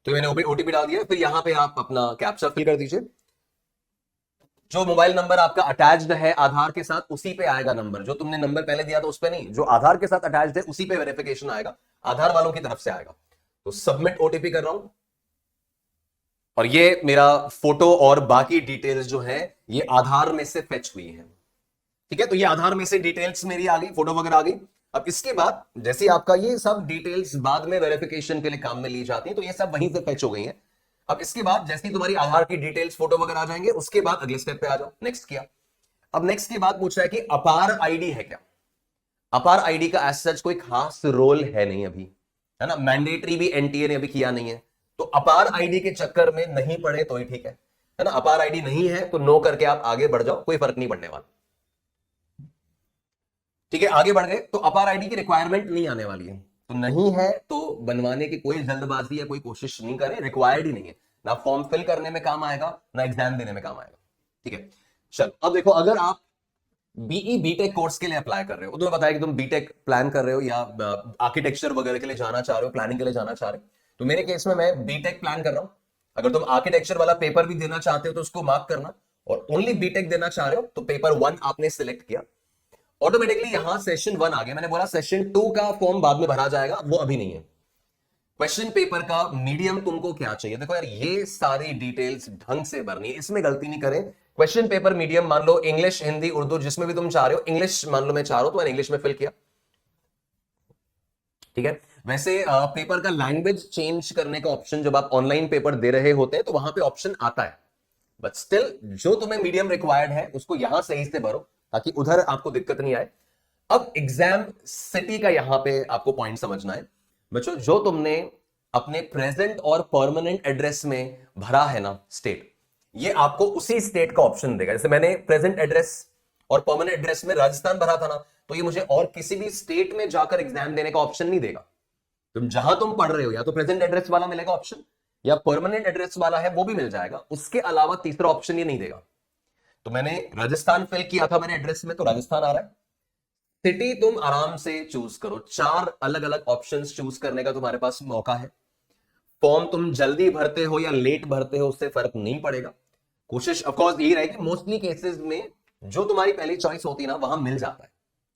तो मैंने ओटीपी डाल दिया, फिर यहां पे आप अपना कैप्चा फिल कर दीजिए। जो मोबाइल नंबर आपका अटैच्ड है आधार के साथ उसी पे आएगा नंबर, जो तुमने नंबर पहले दिया था उस पे नहीं, जो आधार के साथ अटैच्ड है उसी पे वेरिफिकेशन आएगा, आधार वालों की तरफ से आएगा। तो सबमिट ओटीपी कर रहा हूं और ये मेरा फोटो और बाकी डिटेल्स जो है ये आधार में से फेच हुई है। ठीक है, तो ये आधार में से डिटेल्स मेरी आ गई, फोटो वगैरह आ गई। अब इसके बाद जैसे आपका ये सब डिटेल्स बाद में वेरिफिकेशन के लिए काम में ली जाती है, तो ये सब वहीं से फेच हो गई है। अब इसके बाद जैसे ही तुम्हारी आधार की डिटेल्स फोटो वगैरह आ जाएंगे, उसके बाद अगले स्टेप पे आ जाओ, नेक्स्ट किया। अब नेक्स्ट के बाद पूछ रहा है कि अपार आईडी है क्या। अपार आईडी का एज सच कोई खास रोल है नहीं अभी, है ना, मैंडेटरी भी एनटीए ने अभी किया नहीं है, तो अपार आईडी के चक्कर में नहीं पड़े तो ही ठीक है ना। अपार आईडी नहीं है तो नो करके आप आगे बढ़ जाओ, कोई फर्क नहीं पड़ने वाला। ठीक है, आगे बढ़ गए तो अपार आईडी की रिक्वायरमेंट नहीं आने वाली है, तो नहीं है तो बनवाने की कोई जल्दबाजी या कोई कोशिश नहीं करें, रिक्वायर्ड ही नहीं है, ना फॉर्म फिल करने में काम आएगा ना एग्जाम देने में काम आएगा। ठीक है, चलो अब देखो, अगर आप बीई बीटेक कोर्स के लिए अप्लाई कर रहे हो, तो मैं बताया कि तुम बीटेक प्लान कर रहे हो या आर्किटेक्चर वगैरह के लिए जाना चाह रहे हो, प्लानिंग के लिए जाना चाह रहे हो, तो मेरे केस में मैं बीटेक प्लान कर रहा हूं। अगर तुम आर्किटेक्चर वाला पेपर भी देना चाहते हो तो उसको मार्क करना, और ओनली बीटेक देना चाह रहे हो तो पेपर 1 आपने सिलेक्ट किया, ऑटोमेटिकली यहां सेशन 1 आ गया। मैंने बोला सेशन 2 का फॉर्म बाद में भरा जाएगा, वो अभी नहीं है। क्वेश्चन पेपर का मीडियम तुमको क्या चाहिए, देखो यार ये सारी डिटेल्स ढंग से भरनी है, इसमें गलती नहीं करें। क्वेश्चन पेपर मीडियम मान लो इंग्लिश, हिंदी, उर्दू, जिसमें भी तुम चाह रहे हो। इंग्लिश मान लो मैं चाह रहा हूं तो मैंने इंग्लिश में फिल किया। ठीक है, वैसे पेपर का लैंग्वेज चेंज करने का ऑप्शन जब आप ऑनलाइन पेपर दे रहे होते हैं तो वहां पे ऑप्शन आता है, बट स्टिल जो तुम्हें मीडियम रिक्वायर्ड है उसको यहां सही से भरो ताकि उधर आपको दिक्कत नहीं आए। अब एग्जाम सिटी का यहां पे आपको पॉइंट समझना है बच्चों, जो तुमने अपने प्रेजेंट और परमानेंट एड्रेस में भरा है ना स्टेट, ये आपको उसी स्टेट का ऑप्शन देगा। जैसे मैंने प्रेजेंट एड्रेस और परमानेंट एड्रेस में राजस्थान भरा था ना, तो ये मुझे और किसी भी स्टेट में जाकर एग्जाम देने का ऑप्शन नहीं देगा। तुम जहां तुम पढ़ रहे हो या तो प्रेजेंट एड्रेस वाला मिलेगा ऑप्शन, या परमानेंट एड्रेस वाला है वो भी मिल जाएगा, उसके अलावा तीसरा ऑप्शन ये नहीं देगा। तो मैंने राजस्थान फिल किया था मैंने एड्रेस में, तो राजस्थान आ रहा है। सिटी तुम आराम से चूज करो, 4 अलग अलग ऑप्शंस चूज करने का तुम्हारे पास मौका है। फॉर्म तुम जल्दी भरते हो या लेट भरते हो उससे फर्क नहीं पड़ेगा, कोशिश ऑफकोर्स यही रहेगी। मोस्टली केसेस में जो तुम्हारी पहली चॉइस होती है ना वहां मिल जाता है,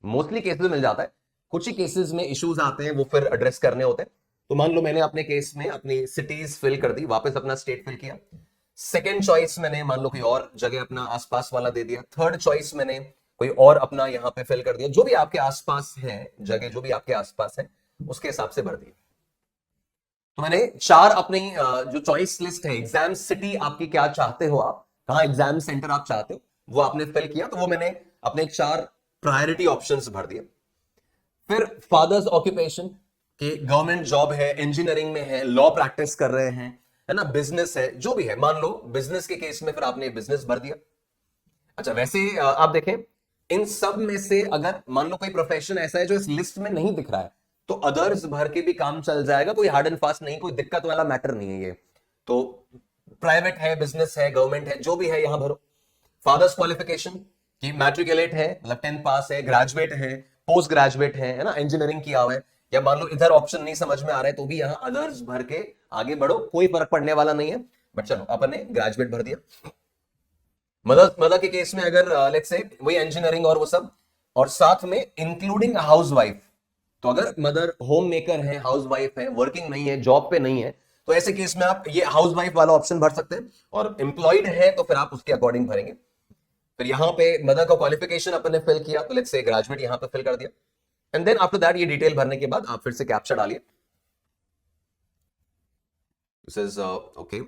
मोस्टली केसेस में मिल जाता है। कुछ ही केसेस में इश्यूज आते हैं, वो फिर एड्रेस करने होते हैं। तो मान लो मैंने अपने केस में अपनी सिटीज फिल कर दी, वापस अपना स्टेट फिल किया, सेकंड चॉइस मैंने मान लो कोई और जगह अपना आसपास वाला दे दिया, थर्ड चॉइस मैंने कोई और अपना यहां पे फिल कर दिया, जो भी आपके आसपास है जगह, जो भी आपके आसपास है उसके हिसाब से भर दिया। तो मैंने चार अपनी जो चॉइस लिस्ट है, एग्जाम सिटी आपकी क्या चाहते हो, आप कहां एग्जाम सेंटर आप चाहते हो, वो आपने फिल किया, तो वो मैंने अपने चार प्रायोरिटी ऑप्शंस भर दिए। फिर फादर्स ऑक्यूपेशन, कि गवर्नमेंट जॉब है, इंजीनियरिंग में है, लॉ प्रैक्टिस कर रहे हैं, है ना, बिजनेस है, जो भी है, मान लो बिजनेस के केस में फिर आपने बिजनेस भर दिया। अच्छा, वैसे आप देखें इन सब में से अगर मान लो कोई प्रोफेशन ऐसा है जो इस लिस्ट में नहीं दिख रहा है, तो अदर्स भर के भी काम चल जाएगा, कोई हार्ड एंड फास्ट नहीं, कोई दिक्कत वाला मैटर नहीं है ये। तो प्राइवेट है, बिजनेस है, गवर्नमेंट है, जो भी है यहां भरो। फादर्स क्वालिफिकेशन, कि मैट्रिकुलेट है, मतलब 10th पास है, ग्रेजुएट है, पोस्ट ग्रेजुएट है ना, इंजीनियरिंग किया हुआ है, या मान लो इधर ऑप्शन नहीं समझ में आ रहा है तो भी यहां अदर्स भर के आगे बढ़ो, कोई फर्क पड़ने वाला नहीं है। बट चलो अपन ने ग्रेजुएट भर दिया। मदर मदर के केस में अगर लेट्स से वही इंजीनियरिंग और वो सब, और साथ में इंक्लूडिंग हाउस वाइफ, तो अगर मदर होम मेकर है, हाउस वाइफ है, वर्किंग नहीं है, जॉब पे नहीं है, तो ऐसे केस में आप ये हाउस वाइफ वाला ऑप्शन भर सकते हैं, और एम्प्लॉयड है तो फिर आप उसके अकॉर्डिंग भरेंगे। फिर यहां पे मदर का क्वालिफिकेशन अपन ने फिल किया, तो लेट्स से ग्रेजुएट यहां पे फिल कर दिया, एंड देन आफ्टर दैट ये डिटेल भरने के बाद आप फिर से कैप्चा डालिए। दिस इज ओके,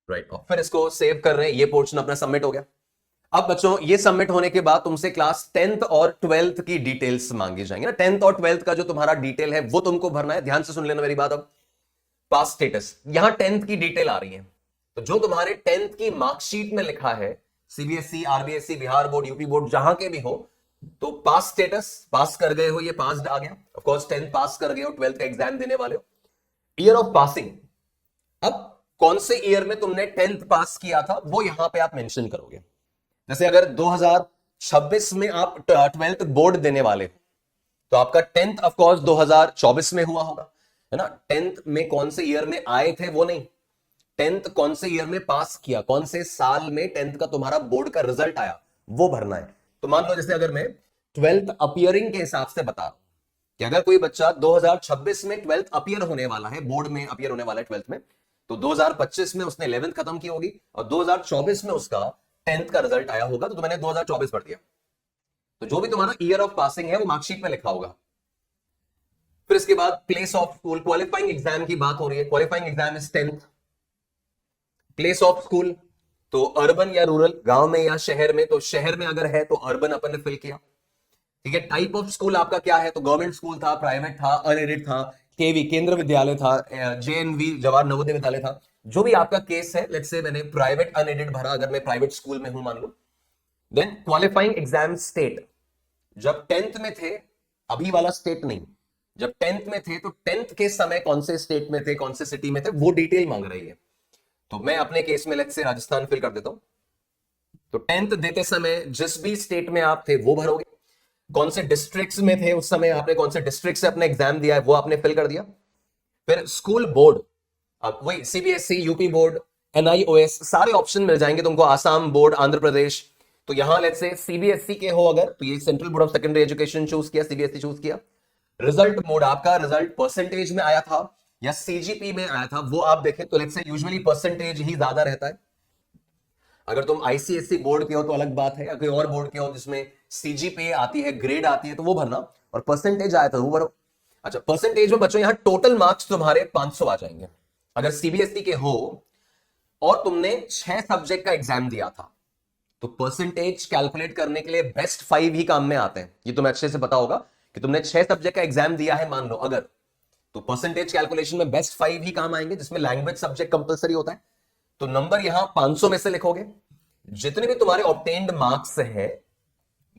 राइट, और फिर इसको सेव कर रहे हैं, ये पोर्शन अपना सबमिट हो गया। अब बच्चों ये सबमिट होने के बाद तुमसे क्लास 10th और 12th की डिटेल्स मांगी जाएंगी ना, 10th और 12th का जो तुम्हारा डिटेल है वो तुमको भरना है। ध्यान से सुन लेना मेरी बात। अब पास स्टेटस, यहां 10th की डिटेल आ रही है, तो जो तुम्हारे 10th की मार्कशीट में लिखा है, CBSE, RBSE, Bihar board, UP board, जहां के भी हो, तो पास स्टेटस, पास कर गए हो, ये पास आ गया। ऑफ कोर्स 10th पास कर गए हो, 12th का एग्जाम देने वाले हो। ईयर ऑफ पासिंग, अब कौन से ईयर में तुमने 10th पास किया था वो यहां पे आप मेंशन करोगे। जैसे अगर 2026 में आप 12th बोर्ड देने वाले हो, तो आपका 10th ऑफ कोर्स 2024 में हुआ होगा, है ना। 10th में कौन से ईयर में आए थे वो नहीं, 10th कौन से ईयर में पास किया, कौन से साल में 10th का तुम्हारा बोर्ड का रिजल्ट आया, वो भरना है। तो मान लो जैसे अगर मैं 12th अपियरिंग के हिसाब से बता रहा हूं कि अगर कोई बच्चा 2026 में 12th अपियर होने वाला है, बोर्ड में अपियर होने वाला है 12th में, तो 2025 में उसने 11th खत्म की होगी और 2024 में उसका 10th का रिजल्ट आया होगा, तो मैंने 2024 भर दिया। तो जो भी तुम्हारा ईयर ऑफ पासिंग है वो मार्कशीट में लिखा होगा। फिर इसके बाद place of school, qualifying exam की बात हो रही है, qualifying exam is 10th। Place of school, तो अर्बन या रूरल, गांव में या शहर में, तो शहर में अगर है तो अर्बन अपन ने फिल किया, ठीक है। टाइप ऑफ स्कूल आपका क्या है, तो गवर्नमेंट स्कूल था, प्राइवेट था, अनएडेड था, केवी केंद्र विद्यालय था, जेएनवी जवाहर नवोदय विद्यालय था, जो भी आपका केस है। लेट्स से मैंने प्राइवेट अनएडेड भरा, अगर मैं प्राइवेट स्कूल में हूं मान लो। देन क्वालिफाइंग एग्जाम स्टेट, जब 10th में थे, अभी वाला स्टेट नहीं, जब 10th में थे तो 10th के समय कौन से स्टेट में थे, कौन से सिटी में थे, वो डिटेल मांग रही है। तो मैं अपने केस में लेट्स से राजस्थान फिल कर देता हूं। तो 10th देते समय जिस भी स्टेट में आप थे वो भरोगे, कौन से डिस्ट्रिक्ट्स में थे उस समय, आपने कौन से डिस्ट्रिक्ट से अपने एग्जाम दिया है वो आपने फिल कर दिया। फिर स्कूल बोर्ड, अब वही सीबीएसई, यूपी बोर्ड, एनआईओएस, सारे ऑप्शन मिल जाएंगे तुमको, आसाम बोर्ड, आंध्र प्रदेश। तो यहां लेट्स से सीबीएसई के हो अगर, तो ये central board of secondary education choose किया, सीबीएसई चूज किया। रिजल्ट मोड, आपका रिजल्ट परसेंटेज में आया था या सीजीपी में आया था, वो आप देखें तो लेट्स से यूजुअली परसेंटेज ही ज्यादा रहता है। अगर तुम आईसीएसई बोर्ड के हो तो अलग बात है, या कोई और बोर्ड के हो जिसमें सीजीपीए आती है, ग्रेड आती है, तो वो भरना, और परसेंटेज आया था वो भरो। अच्छा, परसेंटेज में बच्चों यहां टोटल मार्क्स तुम्हारे 500 आ जाएंगे अगर सीबीएसई के हो और तुमने 6 सब्जेक्ट का एग्जाम दिया था, तो परसेंटेज कैलकुलेट करने के लिए बेस्ट 5 ही काम में आते हैं। ये तुम्हें अच्छे से पता होगा कि तुमने 6 सब्जेक्ट का एग्जाम दिया है मान लो अगर, तो परसेंटेज कैलकुलेशन में बेस्ट 5 ही काम आएंगे, जिसमें लैंग्वेज सब्जेक्ट कंपलसरी होता है। तो नंबर यहां 500 में से लिखोगे, जितने भी तुम्हारे ऑब्टेन्ड मार्क्स है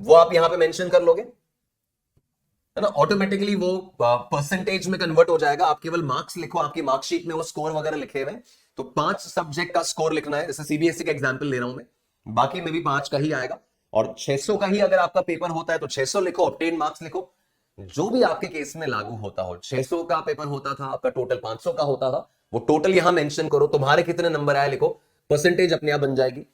वो आप यहां पे मेंशन कर लोगे, है ना। ऑटोमेटिकली वो परसेंटेज में कन्वर्ट हो जाएगा। आप केवल मार्क्स लिखो, आपकी मार्कशीट में वो स्कोर वगैरह लिखे हुए, तो 5 सब्जेक्ट का स्कोर लिखना है। जैसे सीबीएसई का एग्जांपल ले रहा हूं मैं, बाकी में भी 5 का ही आएगा, और 600 का ही अगर आपका पेपर होता है तो 600 लिखो, ऑब्टेन्ड मार्क्स लिखो, जो भी आपके केस में लागू होता हो। 600 का पेपर होता था आपका, टोटल 500 का होता था, वो टोटल यहां मेंशन करो, तुम्हारे कितने नंबर आए लिखो, परसेंटेज अपने आप बन जाएगी।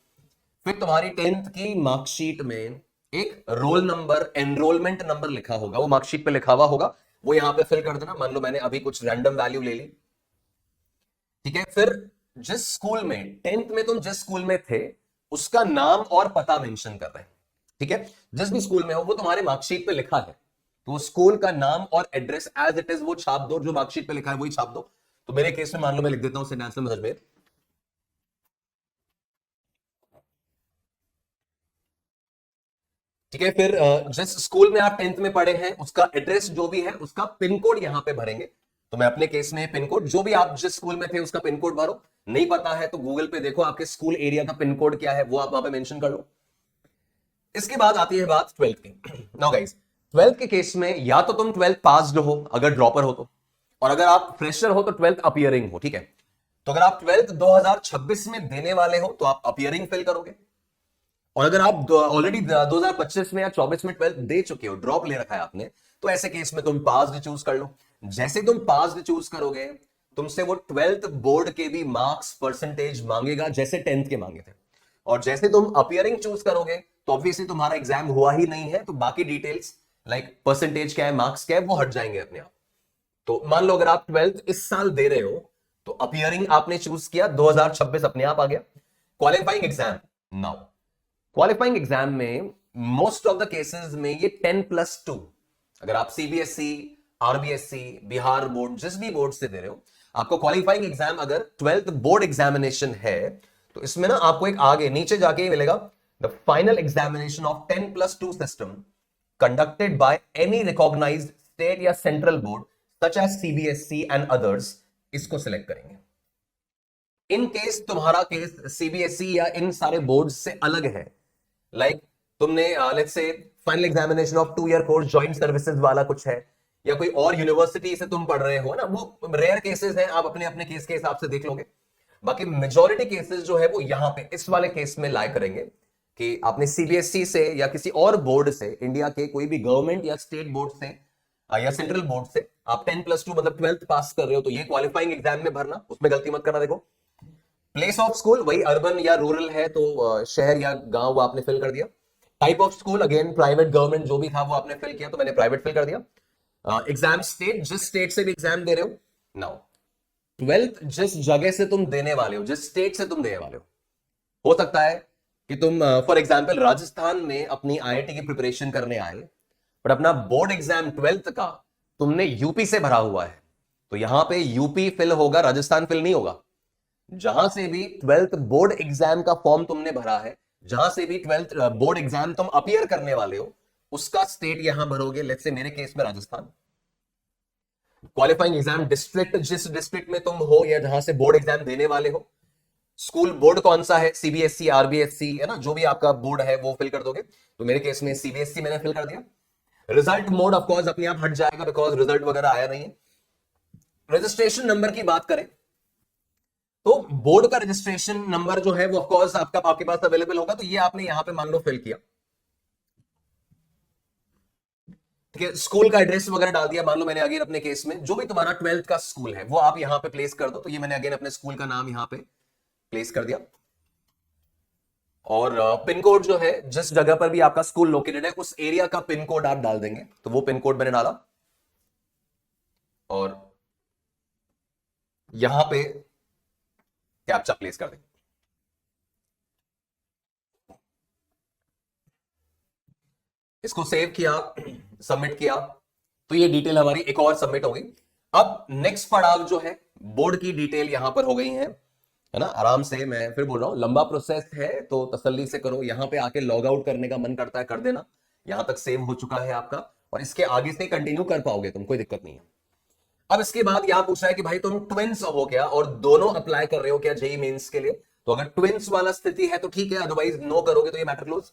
फिर तुम्हारी 10th की मार्कशीट में एक रोल नंबर, एनरोलमेंट नंबर लिखा होगा, वो मार्कशीट पे लिखा हुआ होगा, वो यहां पे फिल कर देना। मान लो मैंने अभी कुछ रैंडम वैल्यू ले ली, ठीक है। फिर जिस स्कूल में, टेंथ में तुम जिस स्कूल में थे उसका नाम और पता मेंशन कर रहे हैं, ठीक है। जिस भी स्कूल में हो वो तुम्हारे मार्कशीट पे लिखा है, तो स्कूल का नाम और एड्रेस एज इट इज वो छाप दो, जो मार्कशीट पे लिखा है वही छाप दो। तो मेरे केस में मान लो मैं लिख देता हूं सेंट एंथनी अजमेर, ठीक है। फिर जिस स्कूल में आप टेंथ में पढ़े हैं उसका एड्रेस जो भी है उसका पिन कोड यहां पे भरेंगे। तो मैं अपने केस में पिन कोड, जो भी आप जिस स्कूल में थे उसका पिन कोड भरो। नहीं पता है तो गूगल पे देखो आपके स्कूल एरिया का पिन कोड क्या है, वो आप वहां पे मेंशन कर लो। इसके बाद आती है बात ट्वेल्थ की। नाउ गाइस, ट्वेल्थ के केस में या तो तुम ट्वेल्थ पास्ड हो अगर ड्रॉपर हो तो, और अगर आप फ्रेशर हो तो ट्वेल्थ अपियरिंग हो, ठीक है। तो अगर आप ट्वेल्थ 2026 में देने वाले हो तो आप अपियरिंग फिल करोगे, और अगर आप ऑलरेडी 2025 में या 24 में ट्वेल्थ दे चुके हो, ड्रॉप ले रखा है आपने, तो ऐसे केस में तुम पास्ड चूज कर लो। जैसे तुम पास्ड चूज करोगे तुमसे वो ट्वेल्थ बोर्ड के भी मार्क्स परसेंटेज मांगेगा जैसे टेंथ के मांगे थे। और जैसे तुम अपियरिंग चूज करोगे तो ऑब्वियसली तुम्हारा एग्जाम हुआ ही नहीं है, तो बाकी डिटेल्स लाइक परसेंटेज क्या है, मार्क्स क्या है, वो हट जाएंगे अपने आप। तो मान लो अगर आप ट्वेल्थ इस साल दे रहे हो तो अपियरिंग आपने चूज किया, 2026 अपने आप आ गया। Qualifying exam, now qualifying exam में मोस्ट ऑफ द केसेस में ये 10+2, अगर आप सीबीएसई, आरबीएसई, बिहार बोर्ड, जिस भी बोर्ड से दे रहे हो, आपको क्वालिफाइंग एग्जाम अगर ट्वेल्थ बोर्ड एग्जामिनेशन है तो इसमें ना आपको एक आगे नीचे जाके मिलेगा, the final examination of 10+2 system conducted by any recognized state या central board such as CBSE and others, इसको सिलेक्ट करेंगे। इन केस तुम्हारा केस सीबीएसई या इन सारे बोर्ड से अलग है, लाइक तुमने let's say final examination of 2 year course joint services वाला कुछ है, या कोई और यूनिवर्सिटी से तुम पढ़ रहे हो ना, वो रेयर केसेस हैं, आप अपने अपने केस के हिसाब से देख लोगे। बाकी मेजोरिटी केसेस जो है वो यहां पे इस वाले केस में लाइक करेंगे कि आपने सीबीएसई से या किसी और बोर्ड से, इंडिया के कोई भी गवर्नमेंट या स्टेट बोर्ड से या सेंट्रल बोर्ड से आप 10+2 मतलब ट्वेल्थ पास कर रहे हो, तो ये क्वालिफाइंग एग्जाम में भरना, उसमें गलती मत करना। देखो प्लेस ऑफ स्कूल वही अर्बन या रूरल है तो शहर या गांव वो आपने फिल कर दिया। Type of school again private government जो भी था वो आपने फिल किया, तो मैंने प्राइवेट फिल कर दिया। एग्जाम स्टेट, जिस स्टेट से भी एग्जाम दे रहे हो। नाउ ट्वेल्थ जिस जगह से तुम देने वाले हो, जिस स्टेट से तुम देने वाले हो सकता है कि तुम फॉर एग्जाम्पल राजस्थान में अपनी आईआईटी की प्रिपरेशन करने आए, पर अपना बोर्ड एग्जाम ट्वेल्थ का तुमने यूपी से भरा हुआ है, तो यहां पे यूपी फिल होगा, राजस्थान फिल नहीं होगा। जहां से भी ट्वेल्थ बोर्ड एग्जाम का फॉर्म तुमने भरा है, जहां से भी ट्वेल्थ बोर्ड एग्जाम तुम अपियर करने वाले हो, उसका स्टेट यहां भरोगे। लेट्स से मेरे केस में राजस्थान। क्वालिफाइंग एग्जाम डिस्ट्रिक्ट, जिस डिस्ट्रिक्ट में तुम हो या जहां से बोर्ड एग्जाम देने वाले हो। स्कूल बोर्ड कौन सा है, सीबीएसई, आरबीएसई, है ना, जो भी आपका बोर्ड है वो फिल कर दोगे। तो मेरे केस में सीबीएसई मैंने फिल कर दिया। रिजल्ट मोड ऑफ कोर्स अपने आप हट जाएगा बिकॉज रिजल्ट वगैरह आया नहीं है। रजिस्ट्रेशन नंबर की बात करें तो बोर्ड का रजिस्ट्रेशन नंबर जो है वो ऑफ कोर्स आपका आपके पास अवेलेबल होगा, तो ये आपने यहां पे मान लो फिल किया, ठीक है। स्कूल का एड्रेस वगैरह डाल दिया, मान लो मैंने अगेन अपने केस में जो भी तुम्हारा ट्वेल्थ का स्कूल है वो आप यहां पे प्लेस कर दो, तो ये मैंने अगेन अपने स्कूल का नाम यहां पे प्लेस कर दिया। और पिन कोड जो है, जिस जगह पर भी आपका स्कूल लोकेटेड है उस एरिया का पिन कोड आप डाल देंगे, तो वो पिन कोड मैंने डाला। और यहां पे कैप्चा प्लेस कर देंगे। इसको सेव किया, सबमिट किया, तो ये डिटेल हमारी एक और सबमिट हो गई। अब नेक्स्ट पड़ाव जो है, बोर्ड की डिटेल यहां पर हो गई है ना। आराम से, मैं फिर बोल रहा हूं लंबा प्रोसेस है तो तसल्ली से करो। यहां पे आके लॉग आउट करने का मन करता है कर देना, यहां तक सेव हो चुका है आपका, और इसके आगे से कंटिन्यू कर पाओगे तुम, कोई दिक्कत नहीं है। अब इसके बाद यहां पूछ रहा है कि भाई तुम ट्विंस हो क्या, और दोनों अप्लाई कर रहे हो क्या जेई मेंस के लिए। तो अगर ट्विंस वाला स्थिति है तो ठीक है, अदरवाइज नो करोगे तो ये matter close.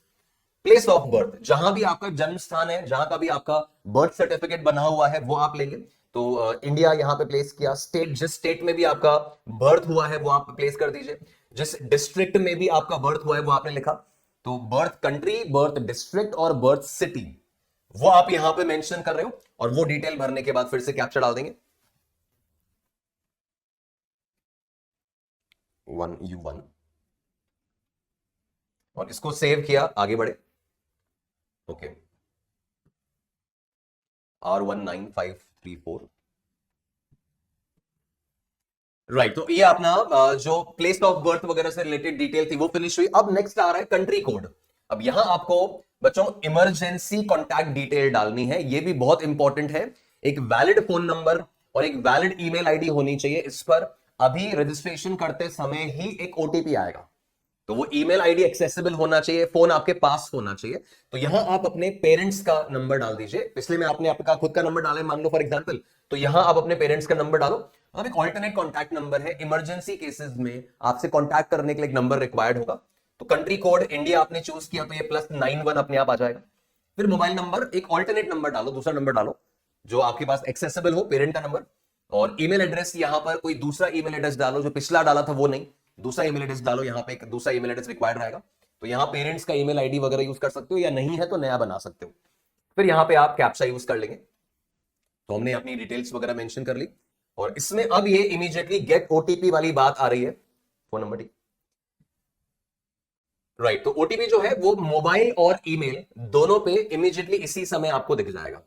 Place of birth, जहां भी आपका जन्म स्थान है, जहां का भी आपका बर्थ सर्टिफिकेट बना हुआ है वो आप लेंगे। तो इंडिया यहां पे प्लेस किया। स्टेट, जिस स्टेट में भी आपका बर्थ हुआ है वो आप प्लेस कर दीजिए। जिस डिस्ट्रिक्ट में भी आपका बर्थ हुआ है वो आपने लिखा। तो बर्थ कंट्री, बर्थ डिस्ट्रिक्ट और बर्थ सिटी वो आप यहां पे मेंशन कर रहे हो, और वो डिटेल भरने के बाद फिर से कैप्चर डाल देंगे 1U1, और इसको सेव किया, आगे बढ़े। ओके, R19534, राइट, तो ये अपना जो प्लेस ऑफ बर्थ वगैरह से रिलेटेड डिटेल थी वो फिनिश हुई। अब नेक्स्ट आ रहा है कंट्री कोड। अब यहां आपको बच्चों इमरजेंसी कॉन्टैक्ट डिटेल डालनी है, ये भी बहुत इंपॉर्टेंट है। एक वैलिड फोन नंबर और एक वैलिड ईमेल आईडी होनी चाहिए इस पर। अभी रजिस्ट्रेशन करते समय ही एक ओटीपी आएगा, तो वो ईमेल आईडी एक्सेसिबल होना चाहिए, फोन आपके पास होना चाहिए। तो यहां आप अपने पेरेंट्स का नंबर डाल दीजिए। पिछले में आपने आपका खुद का नंबर डाला है मान लो फॉर एग्जांपल, तो यहां आप अपने पेरेंट्स का नंबर डालो। अब एक ऑल्टरनेट कॉन्टैक्ट नंबर है, इमरजेंसी केसेस में आपसे कॉन्टैक्ट करने के लिए एक नंबर रिक्वायर्ड होगा। तो कंट्री कोड इंडिया आपने चूज किया तो ये +91 अपने आप आ जाएगा। फिर मोबाइल नंबर एक ऑल्टरनेट नंबर डालो, दूसरा नंबर डालो जो आपके पास एक्सेसिबल हो, पेरेंट का नंबर। और ईमेल एड्रेस यहां पर कोई दूसरा ईमेल एड्रेस डालो, जो पिछला डाला था वो नहीं, दूसरा ईमेल एड्रेस डालो। यहां पे एक दूसरा ईमेल एड्रेस रिक्वायर्ड रहेगा, तो यहां पेरेंट्स का ईमेल आईडी वगैरह यूज कर सकते हो, या नहीं है तो नया बना सकते हो। फिर यहां पे आप कैप्चा यूज कर लेंगे। तो हमने अपनी डिटेल्स वगैरह मेंशन कर ली, और इसमें अब ये इमीडिएटली गेट ओटीपी वाली बात आ रही है, फोन नंबर टी। राइट, तो ओटीपी जो है वो मोबाइल और ईमेल दोनों पे इमीडिएटली इसी समय आपको दिख जाएगा।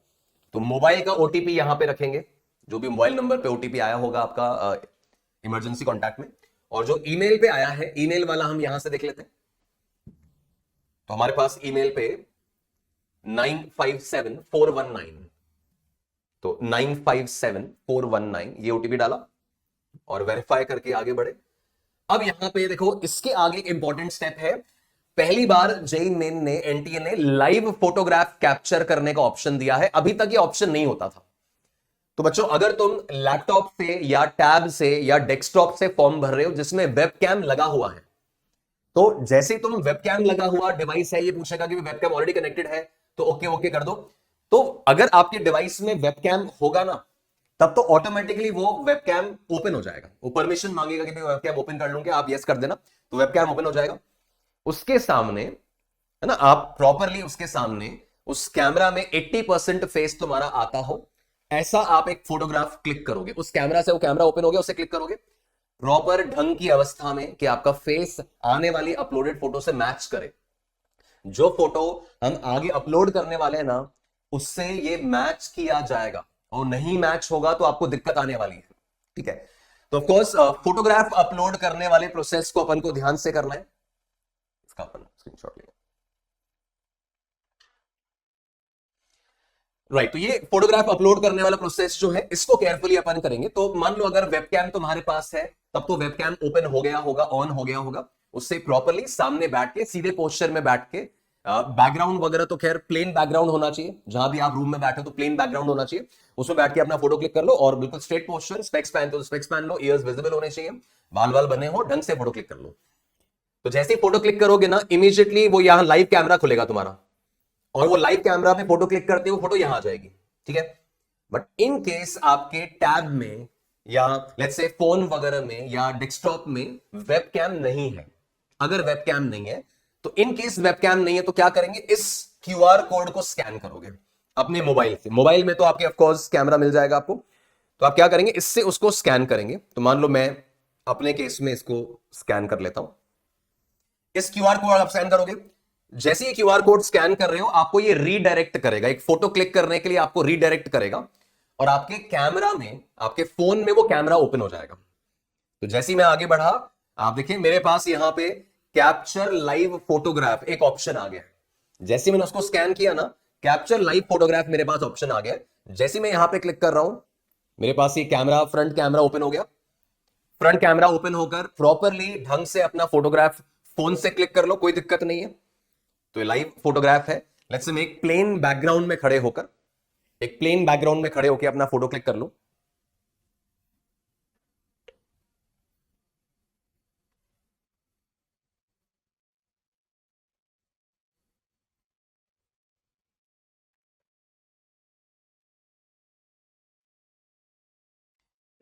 तो मोबाइल का ओटीपी यहां पे रखेंगे, जो भी मोबाइल नंबर पे ओटीपी आया होगा आपका इमरजेंसी कॉन्टैक्ट में, और जो ईमेल पे आया है ईमेल वाला हम यहां से देख लेते हैं। तो हमारे पास ईमेल पे 957419, तो 957419 ये ओटीपी डाला और वेरीफाई करके आगे बढ़े। अब यहां पे देखो इसके आगे एक इंपॉर्टेंट स्टेप है। पहली बार जेई मेन ने एनटीए ने लाइव फोटोग्राफ कैप्चर करने का ऑप्शन दिया है, अभी तक ये ऑप्शन नहीं होता था। तो बच्चों अगर तुम लैपटॉप से या टैब से या डेस्कटॉप से फॉर्म भर रहे हो जिसमें वेबकैम लगा हुआ है, तो जैसे तुम वेबकैम लगा हुआ डिवाइस है, ये पूछेगा कि वेबकैम ऑलरेडी कनेक्टेड है, तो ओके ओके कर दो। तो अगर आपके डिवाइस में वेबकैम होगा ना, तब तो ऑटोमेटिकली वो वेबकैम ओपन हो जाएगा। वो परमिशन मांगेगा कि वेबकैम ओपन कर लूंगे, आप यस कर देना, तो वेबकैम ओपन हो जाएगा। उसके सामने है ना, आप प्रॉपरली उसके सामने उस कैमरा में 80% फेस तुम्हारा आता हो, ऐसा आप एक फोटोग्राफ क्लिक करोगे। उस कैमरा से वो कैमरा ओपन हो गया, उसे क्लिक करोगे प्रॉपर ढंग की अवस्था में कि आपका फेस आने वाली अपलोडेड फोटो से मैच करे। जो फोटो हम आगे अपलोड करने वाले हैं ना, उससे ये मैच किया जाएगा, और नहीं मैच होगा तो आपको दिक्कत आने वाली है। ठीक है, तो ऑफ कोर्स फोटोग्राफ अपलोड करने वाले प्रोसेस को अपन को ध्यान से करना है। इसका अपन स्क्रीनशॉट लेंगे। राइट, तो ये फोटोग्राफ अपलोड करने वाला प्रोसेस जो है इसको केयरफुली अपन करेंगे। तो मान लो अगर वेबकैम तुम्हारे पास है, तब तो वेबकैम ओपन हो गया होगा, ऑन हो गया होगा। उससे प्रॉपरली सामने बैठ के सीधे पोस्चर में बैठ के, बैकग्राउंड वगैरह तो खैर प्लेन बैकग्राउंड होना चाहिए, जहां भी आप रूम में बैठे तो प्लेन बैकग्राउंड होना चाहिए, उसमें बैठ के अपना फोटो क्लिक कर लो, और बिल्कुल स्ट्रेट पोस्चर, स्पेक्स पहनते हो स्पेक्स पहन लो, ईयर्स विजिबल होने चाहिए, बाल बाल बने हो, ढंग से फोटो क्लिक कर लो। तो जैसे ही फोटो क्लिक करोगे ना, इमीडिएटली वो यहां लाइव कैमरा खुलेगा तुम्हारा, और वो लाइव कैमरा में फोटो क्लिक करते हुए फोटो यहां आ जाएगी। ठीक है, बट इन केस आपके टैब में या लेट्स से फोन वगैरह में या डेस्कटॉप में वेबकैम नहीं है, अगर वेबकैम नहीं है, तो इन केस वेबकैम नहीं है तो क्या करेंगे, इस क्यूआर कोड को स्कैन करोगे अपने मोबाइल से। मोबाइल में तो आपके ऑफकोर्स कैमरा मिल जाएगा आपको, तो आप क्या करेंगे, इससे उसको स्कैन करेंगे। तो मान लो मैं अपने केस में इसको स्कैन कर लेता हूं। इस क्यूआर कोड आप स्कैन करोगे, जैसे ये क्यूआर कोड स्कैन कर रहे हो आपको ये रीडायरेक्ट करेगा, एक फोटो क्लिक करने के लिए आपको रीडायरेक्ट करेगा, और आपके कैमरा में, आपके फोन में वो कैमरा ओपन हो जाएगा। तो जैसे ही मैं आगे बढ़ा, आप देखिए मेरे पास यहां पे कैप्चर लाइव फोटोग्राफ एक ऑप्शन आ गया है। जैसे मैंने उसको स्कैन किया ना, कैप्चर लाइव फोटोग्राफ मेरे पास ऑप्शन आ गया। जैसे मैं यहां पे क्लिक कर रहा हूं, मेरे पास ये कैमरा, फ्रंट कैमरा ओपन हो गया। फ्रंट कैमरा ओपन होकर प्रॉपरली ढंग से अपना फोटोग्राफ फोन से क्लिक कर लो, कोई दिक्कत नहीं है। तो ये लाइव फोटोग्राफ है। लेट्स से मैं एक प्लेन बैकग्राउंड में खड़े होकर, एक प्लेन बैकग्राउंड में खड़े होकर अपना फोटो क्लिक कर लो।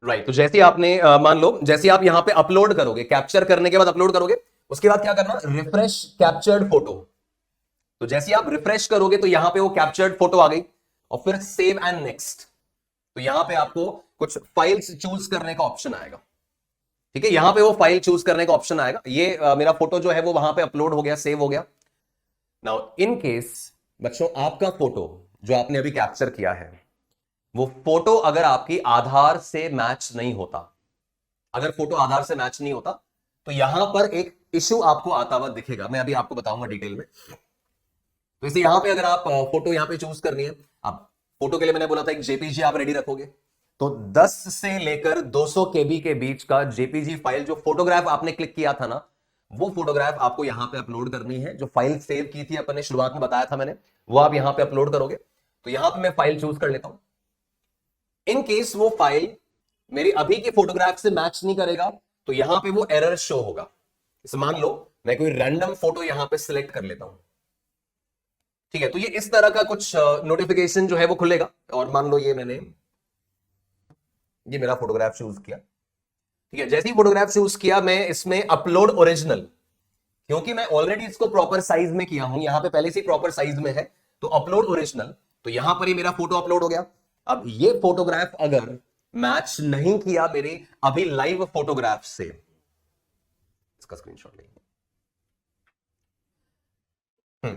राइट, तो जैसे आपने मान लो जैसे आप यहां पे अपलोड करोगे, कैप्चर करने के बाद अपलोड करोगे, उसके बाद क्या करना, रिफ्रेश कैप्चर्ड फोटो। तो जैसे आप रिफ्रेश करोगे तो यहां पे वो कैप्चर्ड फोटो आ गई, और फिर सेव एंड नेक्स्ट। तो यहां पे आपको कुछ फाइल्स चूज करने का ऑप्शन आएगा। ठीक है, यहां पे वो फाइल चूज करने का ऑप्शन आएगा। ये मेरा फोटो जो है वो वहां पे अपलोड हो गया, सेव हो गया। नाउ इन केस बच्चों आपका फोटो जो आपने अभी कैप्चर किया है, वो फोटो अगर आपकी आधार से मैच नहीं होता, अगर फोटो आधार से मैच नहीं होता तो यहां पर एक इश्यू आपको आता हुआ दिखेगा, मैं अभी आपको बताऊंगा डिटेल में। तो इसे यहां पे अगर आप फोटो यहां पे चूज करनी है, अब फोटो के लिए मैंने बोला था एक जेपीजी आप रेडी रखोगे, तो 10 से लेकर 200 केबी के बीच का जेपीजी फाइल, जो फोटोग्राफ आपने क्लिक किया था ना, वो फोटोग्राफ आपको यहां पे अपलोड करनी है। जो फाइल सेव की थी अपन ने, शुरुआत में बताया था मैंने, वो आप यहां पे अपलोड करोगे। तो यहां पे मैं फाइल चूज कर लेता हूं। इन केस वो फाइल मेरी अभी की फोटोग्राफ से मैच नहीं करेगा तो यहां पे वो एरर शो होगा। इसे मान लो मैं कोई रैंडम फोटो यहां पे सिलेक्ट कर लेता हूं, ठीक है, तो ये इस तरह का कुछ नोटिफिकेशन जो है वो खुलेगा। और मान लो ये मेरा फोटोग्राफ चूज किया, ठीक है, जैसे ही फोटोग्राफ चूज किया मैं इसमें अपलोड ओरिजिनल, क्योंकि मैं ऑलरेडी इसको प्रॉपर साइज में किया हूं, यहां पे पहले से प्रॉपर साइज में है, तो अपलोड ओरिजिनल, तो यहां पर ही मेरा फोटो अपलोड हो गया। अब ये फोटोग्राफ अगर मैच नहीं किया मेरे अभी लाइव फोटोग्राफ से, इसका स्क्रीनशॉट लेंगे।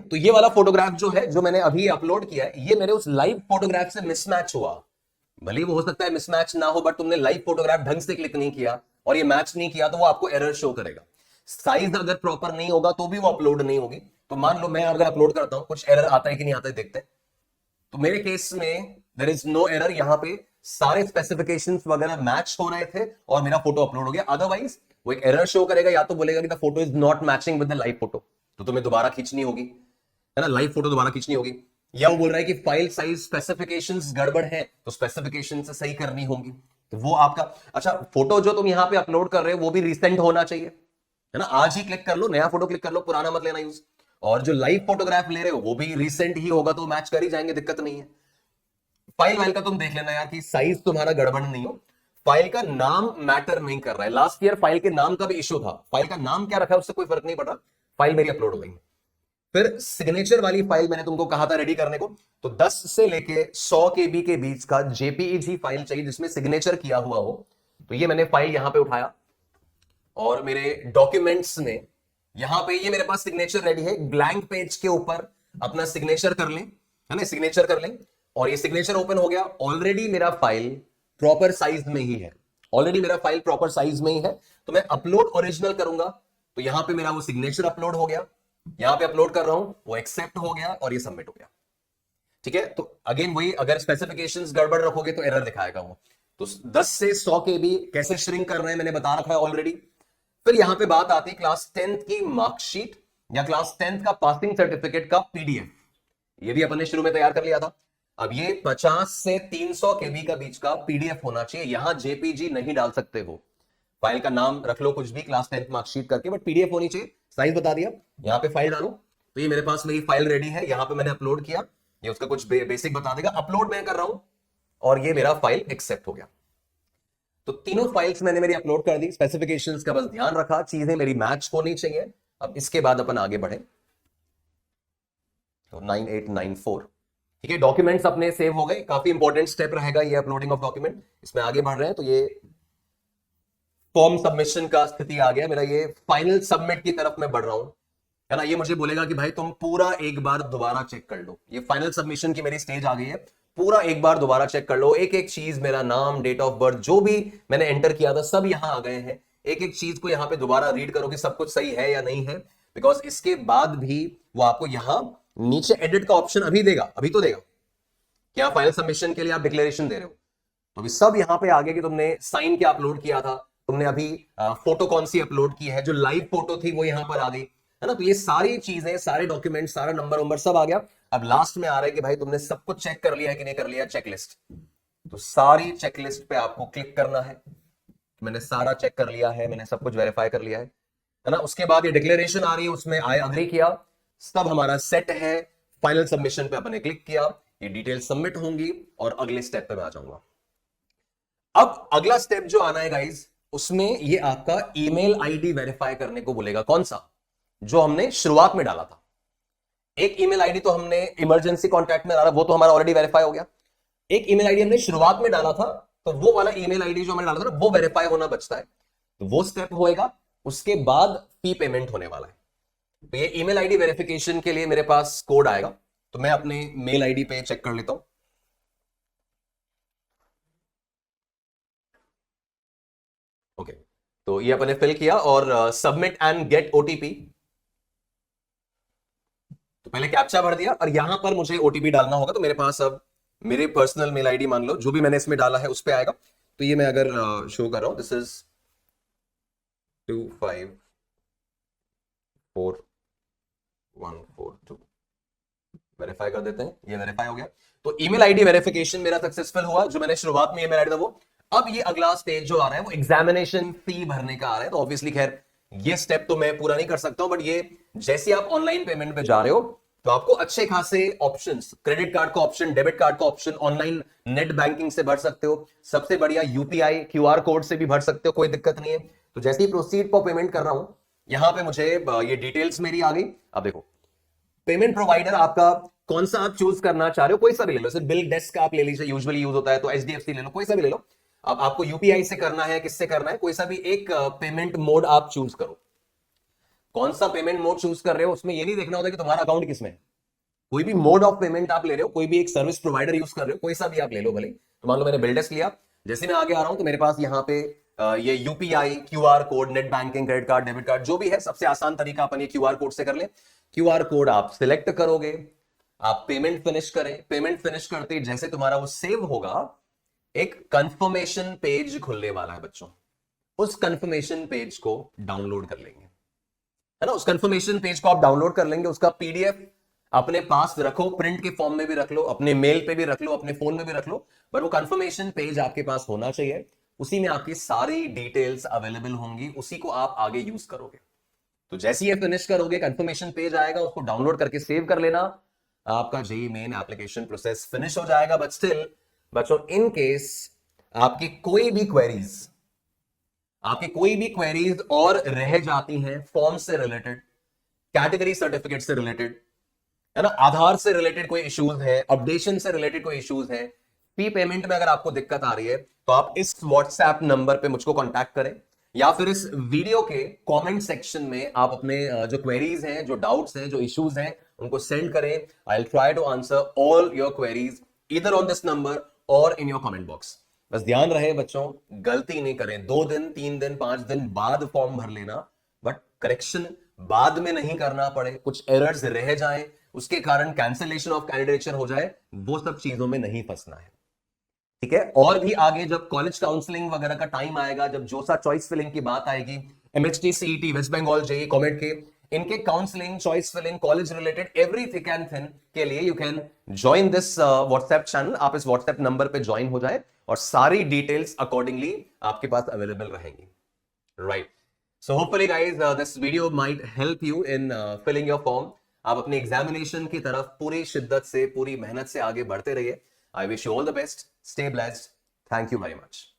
तो ये वाला फोटोग्राफ जो है, जो मैंने अभी अपलोड किया है, ये मेरे उस लाइव फोटोग्राफ से मिसमैच हुआ। भले वो हो सकता है मिसमैच ना हो, बट तुमने लाइव फोटोग्राफ ढंग से क्लिक नहीं किया और ये मैच नहीं किया, तो वो आपको एरर शो करेगा। साइज अगर प्रॉपर नहीं होगा तो भी वो अपलोड नहीं होगी। तो मान लो मैं अगर अपलोड करता हूं, कुछ एरर आता है कि नहीं आता है देखते हैं। तो मेरे केस में देयर इज नो एरर, यहां पे सारे स्पेसिफिकेशंस वगैरह मैच हो रहे थे और मेरा फोटो अपलोड हो गया। अदरवाइज वो एक एरर शो करेगा, या तो बोलेगा कि the photo is not matching with the live photo, तो तुम्हें दोबारा खींचनी होगी, है ना, लाइव फोटो दोबारा खींचनी होगी। या वो बोल रहा है कि फाइल साइज स्पेसिफिकेशंस गड़बड़ है, तो स्पेसिफिकेशन से सही करनी होगी। तो वो आपका, अच्छा, फोटो जो तुम यहां पे अपलोड कर रहे हो वो भी रिसेंट होना चाहिए, है ना, आज ही क्लिक कर लो, नया फोटो क्लिक कर लो, पुराना मत लेना यूज। और जो लाइव फोटोग्राफ ले रहे हो वो भी रिसेंट ही होगा, तो मैच कर ही जाएंगे, दिक्कत नहीं है। फाइल वाइल का तुम देख लेना यार कि साइज तुम्हारा गड़बड़ नहीं हो। फाइल का नाम मैटर नहीं कर रहा है, लास्ट ईयर फाइल के नाम का भी इशू था, फाइल का नाम क्या रखा है उससे कोई फर्क नहीं पड़ रहा, फाइल मेरी अपलोड हो गई। फिर सिग्नेचर वाली फाइल मैंने तुमको कहा था रेडी करने को, तो 10 से लेके 100 केबी के बीच का जेपीईजी फाइल चाहिए जिसमें सिग्नेचर किया हुआ हो। तो ये मैंने फाइल यहां पे उठाया और मेरे डॉक्यूमेंट्स में यहां पे ये मेरे पास सिग्नेचर रेडी है। ब्लैंक पेज के ऊपर अपना सिग्नेचर कर लें, है ना, सिग्नेचर कर लें, और ये सिग्नेचर ओपन हो गया। ऑलरेडी मेरा फाइल प्रॉपर साइज में ही है, ऑलरेडी मेरा फाइल प्रॉपर साइज में ही है। तो मैं अपलोड ओरिजिनल करूंगा, तो यहां पे मेरा वो सिग्नेचर अपलोड हो गया, यहां पे अपलोड कर रहा हूं, वो एक्सेप्ट हो गया और ये सबमिट हो गया, ठीक है। तो अगेन वही, अगर स्पेसिफिकेशंस गड़बड़ रखोगे तो एरर दिखाएगा वो। तो 10 से 100 के भी कैसे श्रिंक कर रहे हैं मैंने बता रखा है ऑलरेडी। फिर यहां पे बात आती है क्लास 10th की मार्कशीट या क्लास 10th का पासिंग सर्टिफिकेट का पीडीएफ, ये भी अपन ने शुरू में तैयार कर लिया था। अब ये 50 से 300 केबी का बीच का पीडीएफ होना चाहिए, यहां जेपीजी नहीं डाल सकते हो। फाइल का नाम रख लो कुछ भी, क्लास 10th मार्कशीट करके, बट पीडीएफ होनी चाहिए। साइज बता दिया, यहां पे फाइल डालो। तो ये मेरे पास मेरी फाइल रेडी है, यहां पे मैंने अपलोड किया, ये उसका कुछ बेसिक बता देगा, अपलोड मैं कर रहा हूं और ये मेरा फाइल एक्सेप्ट हो गया। तो तीनों फाइल्स मैंने मेरी अपलोड कर दी, स्पेसिफिकेशंस का बस ध्यान रखा, चीजें मेरी मैच होनी चाहिए। अब इसके बाद अपन आगे बढ़े, तो 9894, ठीक है, डॉक्यूमेंट्स अपने सेव हो गए। काफी इंपॉर्टेंट स्टेप रहेगा ये अपलोडिंग ऑफ डॉक्यूमेंट, इसमें आगे बढ़ रहे हैं। तो ये फॉर्म सबमिशन का स्थिति आ गया मेरा, ये फाइनल सबमिट की तरफ मैं बढ़ रहा हूं, है ना। ये मुझे बोलेगा कि भाई तुम पूरा एक बार दोबारा चेक कर लो, ये फाइनल सबमिशन की मेरी स्टेज आ गई है, पूरा एक बार दोबारा चेक कर लो, एक एक चीज, मेरा नाम, डेट ऑफ बर्थ, जो भी मैंने एंटर किया था सब यहां आ गए हैं। एक एक चीज को यहां पे दोबारा रीड करो कि सब कुछ सही है या नहीं है, बिकॉज इसके बाद भी वो आपको यहां नीचे एडिट का ऑप्शन अभी देगा, अभी तो देगा, क्या फाइनल सबमिशन के लिए आप डिक्लेरेशन दे रहे हो, तो अभी सब यहां पे आ गया कि तुमने साइन क्या अपलोड किया था, तुमने अभी फोटो कौन सी अपलोड की है, जो लाइव फोटो थी वो यहां पर आ गई, है ना। तो ये सारी चीजें, सारे डॉक्यूमेंट, सारा नंबर सब आ गया। अब लास्ट में आ रहा है कि भाई तुमने सब कुछ चेक कर लिया है कि नहीं कर लिया, चेकलिस्ट। तो सारी चेकलिस्ट पे आपको क्लिक करना है, मैंने सारा चेक कर लिया है, मैंने सब कुछ वेरीफाई कर लिया है ना। उसके बाद ये डिक्लेरेशन आ रही है, उसमें आई अग्री किया, सब हमारा सेट है। फाइनल सबमिशन पे अपने क्लिक किया, ये डिटेल सबमिट होंगी और अगले स्टेप पे मैं आ जाऊंगा। अब अगला स्टेप जो आना है गाइज, उसमें ये आपका ईमेल आईडी वेरीफाई करने को बोलेगा, कौन सा, जो हमने शुरुआत में डाला था। एक ईमेल आईडी तो हमने इमरजेंसी कॉन्टैक्ट में डाला, वो तो हमारा ऑलरेडी वेरीफाई हो गया। एक ईमेल आईडी हमने शुरुआत में डाला था, तो वो वाला ईमेल आईडी जो हमने डाला था वो वेरीफाई होना बचता है, तो वो स्टेप होएगा। उसके बाद फी पेमेंट होने वाला है। तो ये ईमेल आईडी वेरिफिकेशन के लिए मेरे पास कोड आएगा, तो मैं अपने मेल आईडी पे चेक कर लेता हूं। ओके, तो ये अपन ने फिल किया और सबमिट एंड गेट ओटीपी। तो पहले कैप्चा भर दिया और यहां पर मुझे ओटीपी डालना होगा। तो मेरे पास अब मेरे पर्सनल मेल आईडी मान लो जो भी मैंने इसमें डाला है उस पे आएगा। तो ये मैं अगर शो कर रहा हूं, दिस इज 254142, वेरीफाई कर देते हैं। ये वेरीफाई हो गया। तो ईमेल आईडी वेरिफिकेशन मेरा सक्सेसफुल हुआ। जो मैंने शुरुआत में ईमेल आईडी था वो। अब ये अगला स्टेज जो आ रहा है वो एग्जामिनेशन फी भरने का आ रहा है। तो ऑब्वियसली खैर ये स्टेप तो मैं पूरा नहीं कर सकता हूं, बट ये जैसे आप ऑनलाइन पेमेंट पे जा रहे हो तो आपको अच्छे खासे ऑप्शंस, क्रेडिट कार्ड का ऑप्शन, डेबिट कार्ड का ऑप्शन, ऑनलाइन नेट बैंकिंग से भर सकते हो, सबसे बढ़िया यूपीआई क्यूआर कोड से भी भर सकते हो, कोई दिक्कत नहीं है। तो जैसे ही प्रोसीड पर पेमेंट कर रहा हूं, यहां पे मुझे ये डिटेल्स मेरी आ गई। अब देखो पेमेंट प्रोवाइडर आपका कौन सा आप चूज करना चाह रहे हो, कोई सा भी ले लो। जैसे बिल डेस्क आप ले लीजिए, यूजुअली यूज होता है, तो एचडीएफसी ले लो, कोई सा भी ले लो। अब आपको यूपीआई से करना है, किससे करना है, कोई सा भी एक पेमेंट मोड आप चूज करो। कौन सा पेमेंट मोड चूज कर रहे हो उसमें ये नहीं देखना होता कि तुम्हारा अकाउंट किसमें है। कोई भी मोड ऑफ पेमेंट आप ले रहे हो, कोई भी एक सर्विस प्रोवाइडर यूज कर रहे हो, कोई सा भी आप ले लो भले। तो मान लो मैंने बिल डेस्क लिया। जैसे मैं आगे आ रहा हूं तो मेरे पास यहाँ पे ये UPI, QR code, net banking, credit card, debit card जो भी है, सबसे आसान तरीका अपन ये क्यूआर कोड से कर ले। क्यूआर कोड आप सिलेक्ट करोगे, आप पेमेंट फिनिश करें। पेमेंट फिनिश करते ही जैसे तुम्हारा वो सेव होगा, एक कंफर्मेशन पेज खुलने वाला है बच्चों। उस कंफर्मेशन पेज को डाउनलोड कर लेंगे, है ना। उस कंफर्मेशन पेज को आप डाउनलोड कर लेंगे, उसका पीडीएफ अपने पास रखो, प्रिंट के फॉर्म में भी रख लो, अपने मेल पे भी रख लो, अपने फोन में भी रख लो, पर वो कंफर्मेशन पेज आपके पास होना चाहिए। उसी में आपकी सारी डिटेल्स अवेलेबल होंगी, उसी को आप आगे यूज करोगे। तो जैसे ही फिनिश करोगे, कंफर्मेशन पेज आएगा, उसको डाउनलोड करके सेव कर लेना, आपका JEE main application process finish हो जाएगा। बट स्टिल बच्चों, इन केस आपकी कोई भी क्वेरीज और रह जाती हैं, फॉर्म से रिलेटेड, कैटेगरी सर्टिफिकेट से रिलेटेड, है ना, आधार से रिलेटेड कोई इश्यूज है, अपडेशन से रिलेटेड कोई इश्यूज है, फी पेमेंट में अगर आपको दिक्कत आ रही है, तो आप इस व्हाट्सएप नंबर पे मुझको कांटेक्ट करें, या फिर इस वीडियो के कमेंट सेक्शन में आप अपने जो क्वेरीज हैं, जो डाउट्स हैं, जो इश्यूज हैं, उनको सेंड करें। I will try to answer all your queries either on this number or in your comment box. बस ध्यान रहे बच्चों, गलती नहीं करें। 2 दिन, 3 दिन, 5 दिन बाद फॉर्म भर लेना, बट करेक्शन बाद में नहीं करना पड़े, कुछ एरर्स रह जाएं, उसके कारण कैंसिलेशन ऑफ कैंडिडेचर हो जाए, वो सब चीजों में नहीं फंसना है, ठीक है। और भी आगे जब कॉलेज काउंसलिंग वगैरह का टाइम आएगा, जब जोसा चॉइस फिलिंग की बात आएगी, MHT, CET, West Bengal, JEE, कॉमेट के, इनके counselling, choice filling, college related every thick and thin के लिए you can join this WhatsApp channel. आप इस व्हाट्सएप नंबर पे ज्वाइन हो जाए और सारी डिटेल्स अकॉर्डिंगली आपके पास अवेलेबल रहेंगी, right. So hopefully guys this video might help you in filling your form. आप अपने एग्जामिनेशन की तरफ पूरी शिद्दत से, पूरी मेहनत से आगे बढ़ते रहिए। I wish you all the best. Stay blessed. Thank you very much.